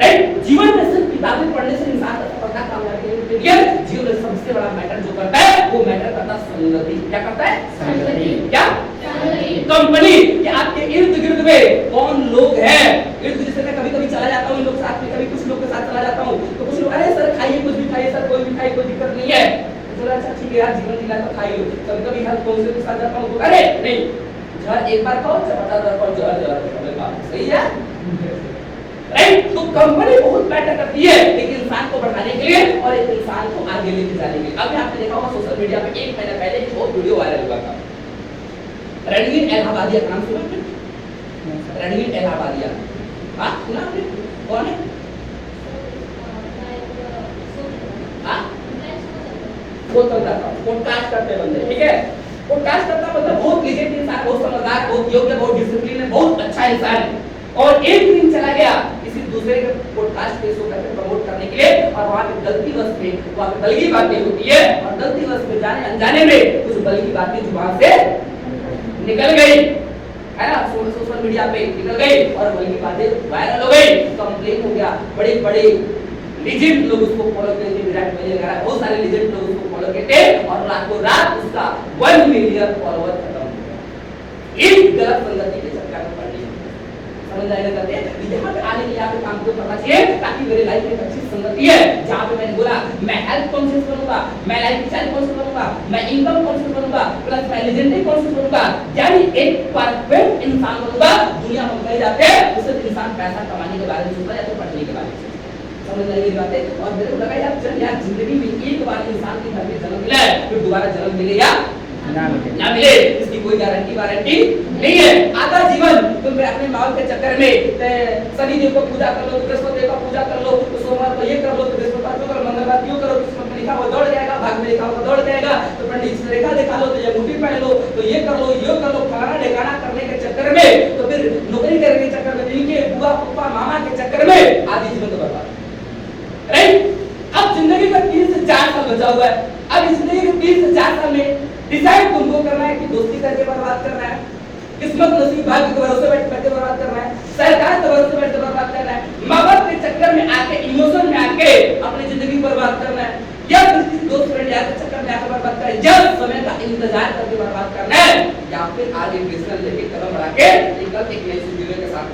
राइट। जीवन में सिर्फ किताबें पढ़ने से इंसान का सफलता कामयाबी नहीं मिलती है, जीवन में सब संगति क्या करता है? संगति। क्या? कंपनी कि आपके इर्द गिर्द में कौन लोग हैं। इर्द जैसे मैं कभी कभी चला जाता हूँ इन लोग साथ में, कभी कुछ लोग के साथ चला जाता हूँ तो कुछ लोग अरे सर खाइए कुछ भी खाइए सर, कोई भी खाइए, कोई दिक्कत नहीं है। तो अच्छा ठीक है यार, जीवन जिला तो खाइए। कभी कभी हेल्थ काउंसलर के साथ जाता हूँ तो अरे नहीं, जहर एक बार खाओ, चपटा खाओ, जहर सही है राइट। तो कंपनी बहुत मैटर करती है एक इंसान को बढ़ाने के लिए और एक इंसान को आगे लेके जाने के लिए। अभी आपने देखा होगा सोशल मीडिया पे एक महीना पहले एक बहुत वीडियो वायरल हुआ था, रणवीर इलाहाबादिया का नाम सुना आपने? रणवीर इलाहाबादिया, हाँ सुना आपने? कौन है? हाँ पॉडकास्ट करते बंदे, ठीक है। पॉडकास्ट करता मतलब बहुत लीजेंड इंसान, बहुत समझदार, बहुत योग्य, बहुत डिसिप्लिन है, बहुत अच्छा इंसान है। और एक दिन चला गया किसी दूसरे के पॉडकास्ट पे शो करके प्रमोट करने के लिए और वहां पे गलतीवश में वहां पे बल्कि बातें होती है और गलतीवश में जाने अनजाने में कुछ बल्कि बातें जुबान से निकल गई, है ना, सोशल मीडिया पे निकल गई और बल्कि बातें वायरल हो गई, कंप्लेन हो गया। बड़े बड़े लीजेंड लोग उसको फॉलो करते थे, विराट कोहली वगैरह बहुत सारे लीजेंड लोग उसको फॉलो करते और रातों रात उसका 1 मिलियन फॉलोअर खत्म हो गया एक गलत संगति के चक्कर में पड़ने। समझ आएगा करते यहाँ पे आने के लिए आपको काम करना चाहिए ताकि मेरे लाइफ में एक अच्छी संगति है जहाँ पे मैंने बोला मैं हेल्थ कॉन्शियस बनूंगा, मैं लाइफ स्टाइल कॉन्शियस बनूंगा, मैं इनकम कॉन्शियस बनूंगा, प्लस मैं लेजेंडरी कॉन्शियस बनूंगा, यानी एक परफेक्ट इंसान बनूंगा। दुनिया में कहे जाते हैं उसे इंसान पैसा कमाने के बारे में सोचता है या तो पढ़ने के बारे में। समझ आएगी बात है। और मेरे को लगा यार चल यार जिंदगी में एक बार इंसान के घर में जन्म मिला है, फिर दोबारा जन्म मिले या ना मिले इसकी कोई गारंटी नहीं है। आधा जीवन तुम अपने माँ के चक्कर में शनि देव को पूजा कर लो, बृहस्पति देव का पूजा कर लो, तो सोमवार को ये कर लो, तो बृहस्पतिवार को करो, मंगलवार क्यों करो, किस्मत में लिखा हुआ दौड़ जाएगा, भाग्य में लिखा हुआ दौड़ जाएगा, तो पंडित से रेखा दिखा लो, तो ये मुट्ठी पहन लो, तो ये कर लो, ये कर लो, फलाना ढेकाना करने के चक्कर में, तो फिर नौकरी करने के चक्कर में, इनके बुआ पप्पा मामा के चक्कर में आधी जीवन तो बर्बाद। राइट। अब जिंदगी का 3 से 4 साल बचा हुआ है। अब इस जिंदगी के 3 से 4 साल में डिसाइड तुमको करना है कि दोस्ती करके बर्बाद करना है, किस्मत नसीब भाग्य के भरोसे बैठ करके बर्बाद करना है, सरकार के भरोसे बैठ कर बर्बाद करना है, माँ बाप के चक्कर में आके इमोशन में आके अपनी जिंदगी बर्बाद करना है, या किसी दोस्त फ्रेंड यार के चक्कर में आकर बर्बाद करना है, जब समय का इंतजार करके बर्बाद करना है, या फिर आगे डिसीजन लेके कदम बढ़ा के निकल एक नई जिंदगी के साथ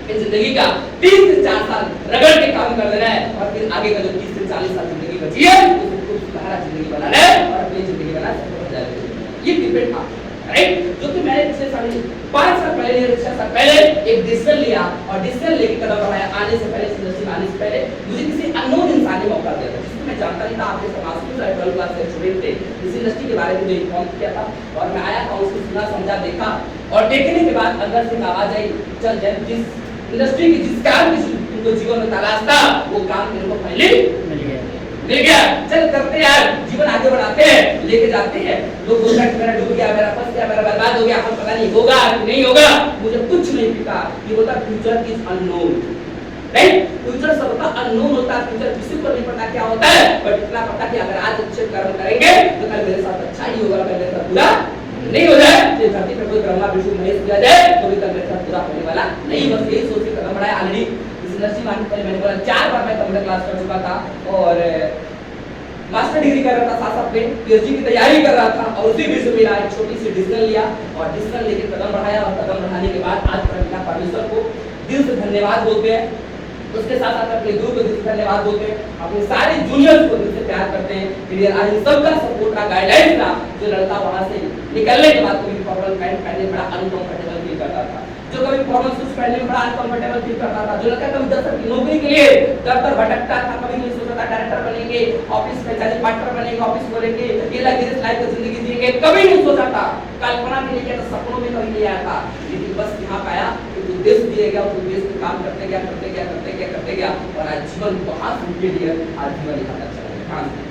इस जिंदगी का 3 से 4 साल रगड़ के काम कर देना है और फिर आगे का जो 30 से 40 साल जिंदगी बची है उसको सुनहरा जिंदगी बनाना है और अपनी जिंदगी बनाना है। ये डिपेंड आप राइट। जो कि मैंने पिछले 5 साल पहले 6 साल पहले एक डिसीजन लिया और डिसीजन लेके कदम बढ़ाया। आने से पहले इंडस्ट्री में आने से पहले मुझे किसी अननोन इंसान ने मौका दिया था जिसको मैं जानता नहीं था। आपके समाज में 12 क्लास के स्टूडेंट थे, इस इंडस्ट्री के बारे में मुझे इन्फॉर्म किया था और मैं आया था, उसको सुना समझा देखा और देखने के बाद अंदर से आवाज आई चल जिस इंडस्ट्री की जिस काम की तुमको जीवन में तलाश था वो काम तेरे को फाइनली मिल गया। चल करते यार, जीवन आगे बढ़ाते हैं, लेके जाते हैं। लोग बोलते हैं मेरा डूब गया, मेरा फंस गया, मेरा बर्बाद हो गया, हम पता नहीं होगा कि नहीं होगा, मुझे कुछ नहीं पता। ये बोलता future is unknown, right. Future सबका अननोन होता है, फ्यूचर किसी को नहीं पता क्या होता है, बट इतना पता कि अगर आज अच्छे कर्म करेंगे तो कल मेरे साथ अच्छा ही होगा, कल मेरे साथ बुरा नहीं हो जाए। ये धरती पर कोई ब्रह्मा विष्णु महेश किया जाए तो भी कल मेरे साथ पूरा होने वाला नहीं। बस यही सोच के कदम बढ़ाया। ऑलरेडी इस इंडस्ट्री में पहले मैंने बोला 4 बार मैं कंप्यूटर क्लास कर चुका था और मास्टर डिग्री कर रहा था, साथ में पीएचडी की तैयारी कर रहा था और उसी बीच में मेरा एक छोटी सी डिसीजन लिया और डिसीजन लेके कदम बढ़ाया और कदम बढ़ाने के बाद आज परमेश्वर को दिल से धन्यवाद बोलते हैं। उसके साथ साथ अपने गुरु को दिल से धन्यवाद बोलते हैं, अपने सारे जूनियर्स को दिल से प्यार करते हैं। फिर आज इन सबका सपोर्ट का गाइडलाइन था। जो लड़का वहां से निकलने के बाद कोई फॉर्मल पैंट पहनने बड़ा अनकंफर्टेबल फील करता था, जो कभी फॉर्मल शूज पहनने में बड़ा अनकंफर्टेबल फील करता था, जो लड़का कभी दफ्तर की नौकरी के लिए दफ्तर भटकता था, कभी नहीं सोचता था डायरेक्टर बनेंगे, ऑफिस में जाके पार्टनर बनेंगे, ऑफिस खोलेंगे, ये लग्जरियस लाइफ की जिंदगी जिएंगे, कभी नहीं सोचा था, कल्पना भी नहीं किया था, सपनों में कभी नहीं आया था। लेकिन बस यहाँ पाया कि उद्देश्य दिए गया, उस उद्देश्य पे काम करते गया और आज जीवन बहुत उनके लिए आज जीवन यहाँ तक चला है।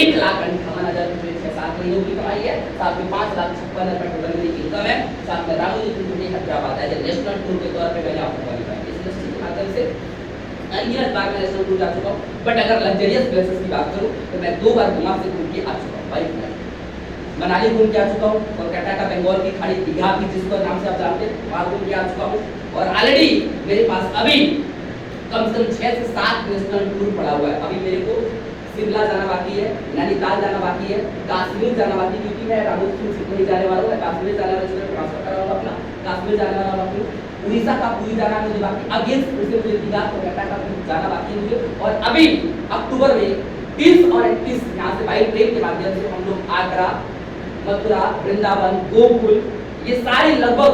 1,58,000 रुपये 6-7 महीनों की कमाई है, साथ में 5,56,000 टोटल मेरी इनकम है, साथ में Ramu ji Hyderabad as a national tour के तौर पे मैंने आपको क्वालिफाई इस इंडस्ट्री के माध्यम से अनगिनत बार मैं नेशनल टूर जा चुका हूँ। बट अगर लग्जरियस प्लेसेस की बात करूँ तो मैं 2 बार गोवा से घूम के आ चुका हूँ, बाइक में मनाली घूम के आ चुका हूँ, कोलकाता का बंगाल की खाड़ी दीघा भी जिसको नाम से आप जानते हैं वहाँ घूम के आ चुका हूँ। और ऑलरेडी मेरे पास अभी कम से कम 6 से 7 नेशनल टूर पड़ा हुआ है। अभी मेरे को शिमला जाना बाकी है, नैनीताल जाना बाकी है, कश्मीर जाना बाकी है, क्योंकि मैं राजस्थान से नहीं जाने वाला हूँ, मैं कश्मीर जाने वाला हूँ, ट्रांसफर कर रहा हूँ अपना, कश्मीर जाने वाला हूँ, उड़ीसा का पूरी जाना मुझे बाकी, अगेंस्ट फिर से मुझे दीघा कोलकाता का जाना बाकी है मुझे। और अभी अक्टूबर में 30 और 31 यहाँ से बाई ट्रेन के माध्यम से हम लोग आगरा, मथुरा, वृंदावन, गोकुल, ये सारे लगभग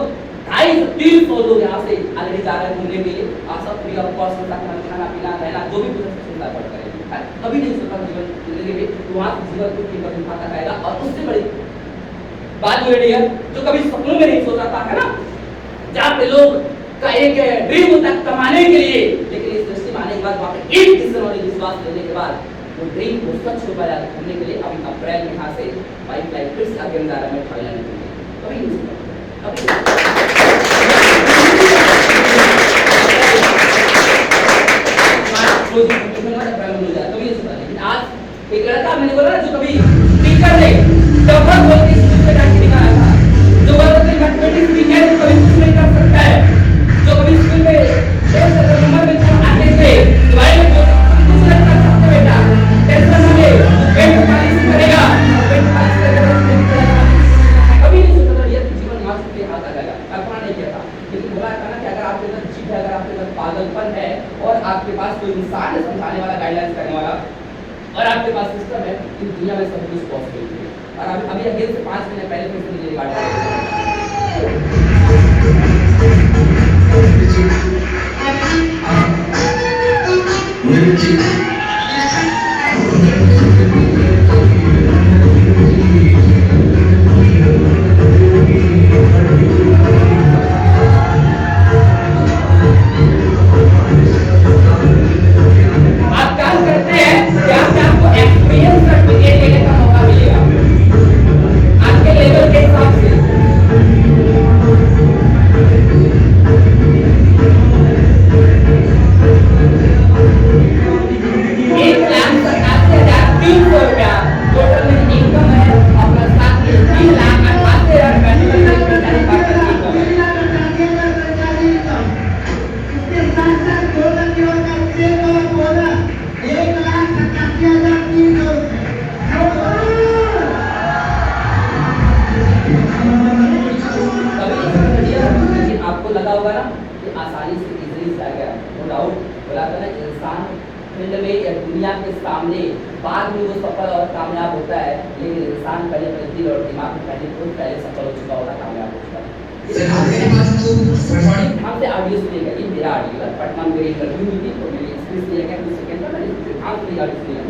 250-300 लोग यहाँ से ऑलरेडी जा रहे हैं घूमने के लिए। आप सब फ्री ऑफ कॉस्ट खाना पीना रहना जो भी कुछ सुविधा पड़ करेगी, कभी नहीं सोचा जीवन जिंदगी में वहाँ जीवन को कीमत उठाता रहेगा। और उससे बड़ी बात ये है जो कभी सपनों में नहीं सोचा था, है ना, जहाँ पे लोग का एक ड्रीम होता है कमाने के लिए, लेकिन इस दृष्टि में आने के बाद वहाँ पे एक डिसीजन और विश्वास लेने के बाद वो ड्रीम को सच हो पाया घूमने के लिए। अभी अप्रैल में यहाँ से बाइक लाइफ फिर से आगे जा रहा है थाईलैंड के लिए, कभी नहीं सोचा लेकिन आज एक लड़का मैंने बोला जो कभी टीचर ने डबल बोल के स्कूल में जाके निकाला था, जो बोलते मैथमेटिक्स टीचर कभी कुछ नहीं कर सकता है, जो कभी स्कूल में 10 नंबर में आते थे भाई में कुछ नहीं कर सकते बेटा, टेंशन ना ले, पेट पालिश करेगा, पेट पालिश करेगा, कभी नहीं सोचा ये जीवन मास्टर के हाथ आ जाएगा, कल्पना नहीं किया था। लेकिन बोला था ना कि अगर आपके अंदर जिद है, अगर आपके अंदर पागलपन है और आपके पास कोई इंसान है समझाने वाला, गाइडलाइंस करने वाला, और आपके पास सिस्टम है, इस दुनिया में सब कुछ पॉसिबल है। और अभी अगेन से 5 महीने पहले फिर से मुझे रिकॉर्ड दुनिया के सामने बाद में वो सफल और कामयाब होता है, लेकिन इंसान पहले अपने दिल और दिमाग में पहले सफल हो चुका होता, कामयाब हो चुका है। हमसे ऑडियो सुनेगा, ये मेरा ऑडियो है, पटना में मेरी इंटरव्यू हुई थी तो मैंने एक्सपीरियंस दिया क्या 2 सेकंड का, मैंने ध्यान से ऑडियो सुना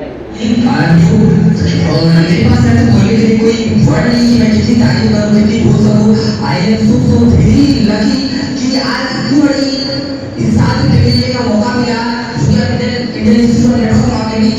और मेरे पास ऐसे बोलने के लिए कोई वर्ड नहीं है, मैं जितनी तारीफ करूं जितनी बोल सकूं। I am so very lucky कि आज इतनी बड़ी इंसान के मिलने का मौका मिला, जो Indian institute of network marketing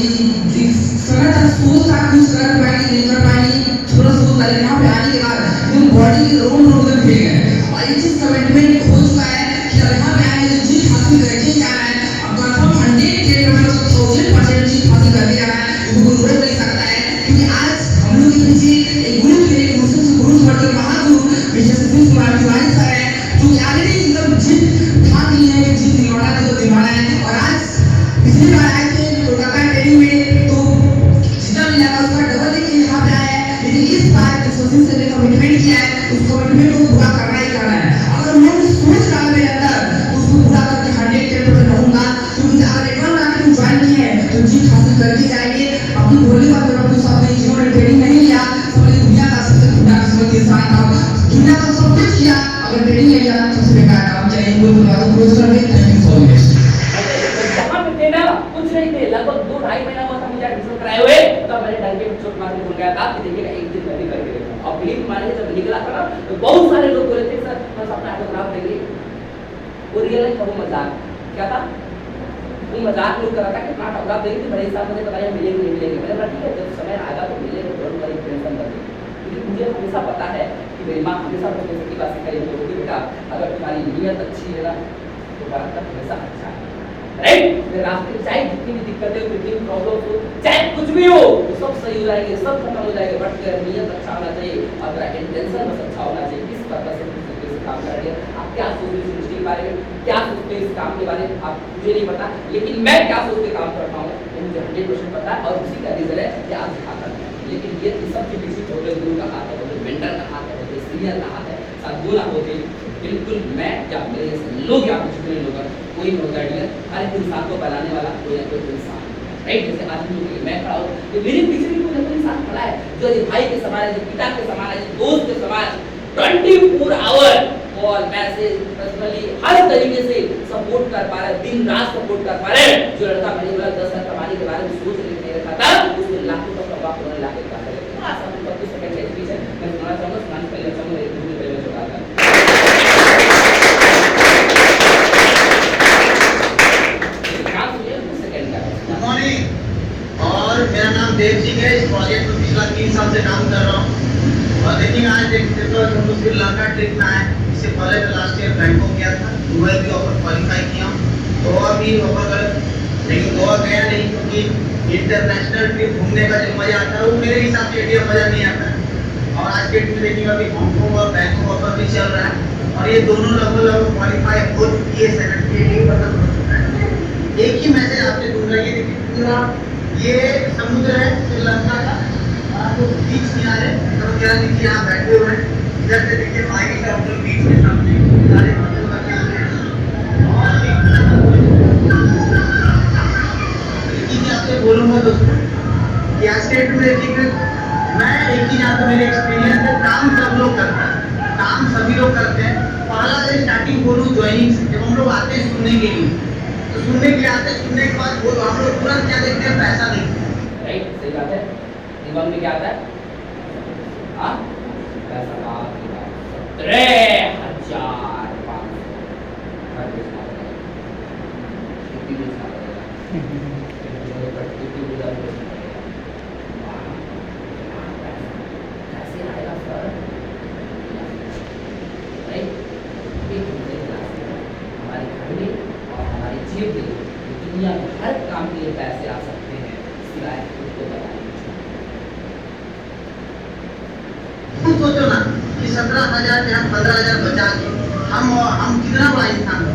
की समय तक सोच था कुछ कर पाएंगे नहीं कर पाएंगे, थोड़ा सोच था, लेकिन यहाँ पे आने के बाद वो बॉडी रोड रोड में फिर गए और ये चीज कमिटमेंट हो चुका है कि अगर यहाँ पे आएंगे तो जीत हासिल करके जाना है। अब कंफर्म 100% जीत हासिल करके जाना है, इसको कोई रोक नहीं सकता है, क्योंकि आज हम लोग के पीछे एक गुरु थे, मुस्लिम से गुरु वर्ग महागुरु विजय कुमार तिवारी सर है, जो ऑलरेडी एकदम जीत ठान ली है, जीत दिलवाना है तो दिलवाना है। और आज पिछली बार आए थे कोलकाता ट्रेनिंग में तो जितना मिला था उसका डबल लेके यहाँ पे आया है, लेकिन इस बार जो सोशल से कमिटमेंट किया है उस कमिटमेंट को पूरा करना ही करना है। अगर मैं सोच रहा मेरे अंदर उसको पूरा करके 110% रहूंगा, क्योंकि अगर एक बार आके ज्वाइन किए हैं तो जीत हासिल करके जाएंगे। अपनी बोलने बात करो तो सब जिन्होंने ट्रेनिंग नहीं लिया सबने दुनिया का सबसे खुदा किस्मत के साथ था, दुनिया का सब कुछ किया, अगर ट्रेनिंग नहीं लिया सबसे बेकार काम। चाहिए कोई बुला दो प्रोफेसर में, थैंक यू सो मच। वहां पे थे ना कुछ नहीं थे, लगभग 2-2.5 महीना हुआ था मुझे एडमिशन कराए हुए, तब मैंने डर के चोट मार के बोल गया था कि देखिएगा एक दिन मैं भी करके देखूंगा। अब बिलीव मानिए जब निकला था ना तो बहुत सारे लोग बोले थे सर बस अपना ऑटोग्राफ देंगे, वो रियल लाइफ था वो मजाक क्या था, वो मजाक लोग कर रहा था कि कितना टकरा देंगे तो बड़े हिसाब मुझे बताइए मिलेंगे नहीं मिलेंगे। मैंने बोला ठीक है जब समय आएगा तो मिलेंगे, डोंट वरी, टेंशन मत लो। क्योंकि मुझे हमेशा पता है कि मेरी माँ हमेशा मुझे की बात सिखाई होगी, बेटा अगर तुम्हारी नीयत अच्छी है ना तो बरकत हमेशा अच्छा है, राइट। मेरे रास्ते में चाहे जितनी भी दिक्कतें हो, जितनी प्रॉब्लम हो, चाहे कुछ भी हो, वो सब सही हो जाएंगे, सब खत्म हो जाएंगे। बट तेरा नीयत अच्छा होना चाहिए और तेरा इंटेंशन बस अच्छा होना चाहिए। किस पर्पस से किस तरीके से काम कर रहे हैं, आप क्या सोचते हैं सृष्टि के बारे में, क्या सोचते हैं इस काम के बारे में, आप मुझे नहीं पता, लेकिन मैं क्या सोच के काम करता हूँ वो मुझे 100% पता है। और उसी का रीजन है कि आप सिखाता है। लेकिन ये सब के पीछे छोटे गुरु का हाथ है, होते मेंटर का हाथ है, होते सीनियर का हाथ है, साथ ना होते बिल्कुल मैं या मेरे लोग या कुछ भी लोग कोई नहीं होता है। हर एक इंसान को बनाने वाला कोई ना कोई इंसान, राइट। जैसे आज मैं खड़ा हूँ तो मेरे पीछे भी कोई ना कोई इंसान खड़ा है जो भाई के समान है, जो पिता के समान है, जो दोस्त के समान है। 24 आवर कॉल मैसेज पर्सनली हर तरीके से सपोर्ट कर पा रहा है, दिन रात सपोर्ट कर पा रहे हैं। जो लड़का मैंने बोला 10 लाख कमाने के बारे में सोच नहीं रखा था, उसने लाखों का कमा होने लाख का है। थोड़ा सा 25 सेकंड के बीच है मैं सुनाना चाहूंगा, सुनाने पहले चाहूंगा एक दूसरे पहले चुका था। गुड मॉर्निंग, और मेरा नाम देव सिंह है। इस प्रोजेक्ट में पिछला 3 साल से काम कर रहा हूँ। और देखिए आज एक हम श्रीलंका ट्रिप में आए। इससे पहले मैं लास्ट ईयर बैंकॉक गया था, दुबई भी ऑफर क्वालिफाई किया हूँ, गोवा भी ऑफर कर, लेकिन गोवा गया नहीं क्योंकि इंटरनेशनल ट्रिप घूमने का जो मजा आता है वो मेरे हिसाब से इंडिया मजा नहीं आता है। और आज के डेट में देखिए अभी हांगकॉन्ग और बैंकॉक ऑफर भी चल रहा है और ये दोनों लगभग क्वालिफाई हो चुकी है, 78% हो चुका है। एक ही मैसेज आपसे दूंगा, ये देखिए पूरा ये समुद्र है श्रीलंका का, आपको बीच किनारे तो क्या देखिए यहाँ बैठे हुए हैं। इधर से देखिए माइक का ऊपर बीच के सामने सारे होटल लगे हुए हैं। और लेकिन आपसे बोलूँगा दोस्तों कि आज के डेट में देखिए मैं एक ही यहाँ तो मेरे एक्सपीरियंस है, काम सब लोग करते हैं, काम सभी लोग करते हैं। पहला स्टार्टिंग बोलूँ ज्वाइनिंग से, जब हम लोग आते हैं सुनने के लिए तो सुनने के लिए आते हैं, सुनने के बाद वो हम लोग तुरंत क्या देखते हैं, पैसा देखते हैं, राइट। सही बात है। दिमाग में क्या आता है? हाँ पैसा का 17,000 हमारे घर में और हमारी जेब में दुनिया में हर काम के लिए पैसे आ सकते हैं, सिवाय खुद को बताने। खुद सोचो ना कि 17,000 से हम 15,000 बचा के हम कितना बड़ा इंसान हो।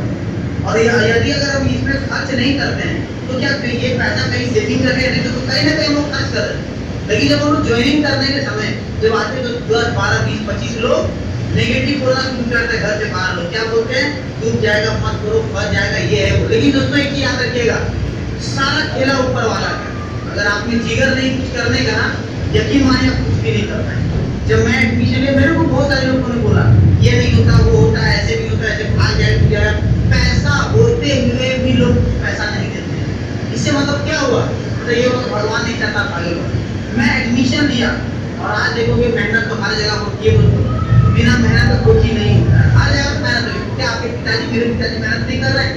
और यदि अगर हम इसमें खर्च नहीं करते हैं तो क्या ये पैसा कहीं सेविंग करके नहीं तो कहीं ना कहीं हम लोग खर्च कर रहे हैं। लेकिन जब हम लोग ज्वाइनिंग करने के समय जब आते तो 10, 12, 20, 25 लोग नेगेटिव बोलना शुरू करते हैं। घर से बाहर लोग क्या बोलते हैं, डूब जाएगा, मत करो, फंस जाएगा, ये है वो। लेकिन दोस्तों एक याद रखिएगा, सारा खेला ऊपर वाला का। अगर आपने जिगर नहीं कुछ करने का ना, यकीन मानिए आप कुछ भी नहीं कर पाएंगे। जब मैं एडमिशन लिया मेरे को बहुत सारे लोगों ने बोला ये नहीं होता, वो होता है, ऐसे भी होता है, ऐसे भाग जाए पैसा होते हुए भी लोग पैसा नहीं देते। इससे मतलब क्या हुआ, तो ये भगवान नहीं चाहता भागे लोग। मैं एडमिशन लिया और आज देखोगे मेहनत तो हर जगह होती है, बिना मेहनत का कुछ ही नहीं होता है। हर जगह मेहनत होगी। क्या आपके पिताजी मेरे पिताजी मेहनत नहीं कर रहे हैं?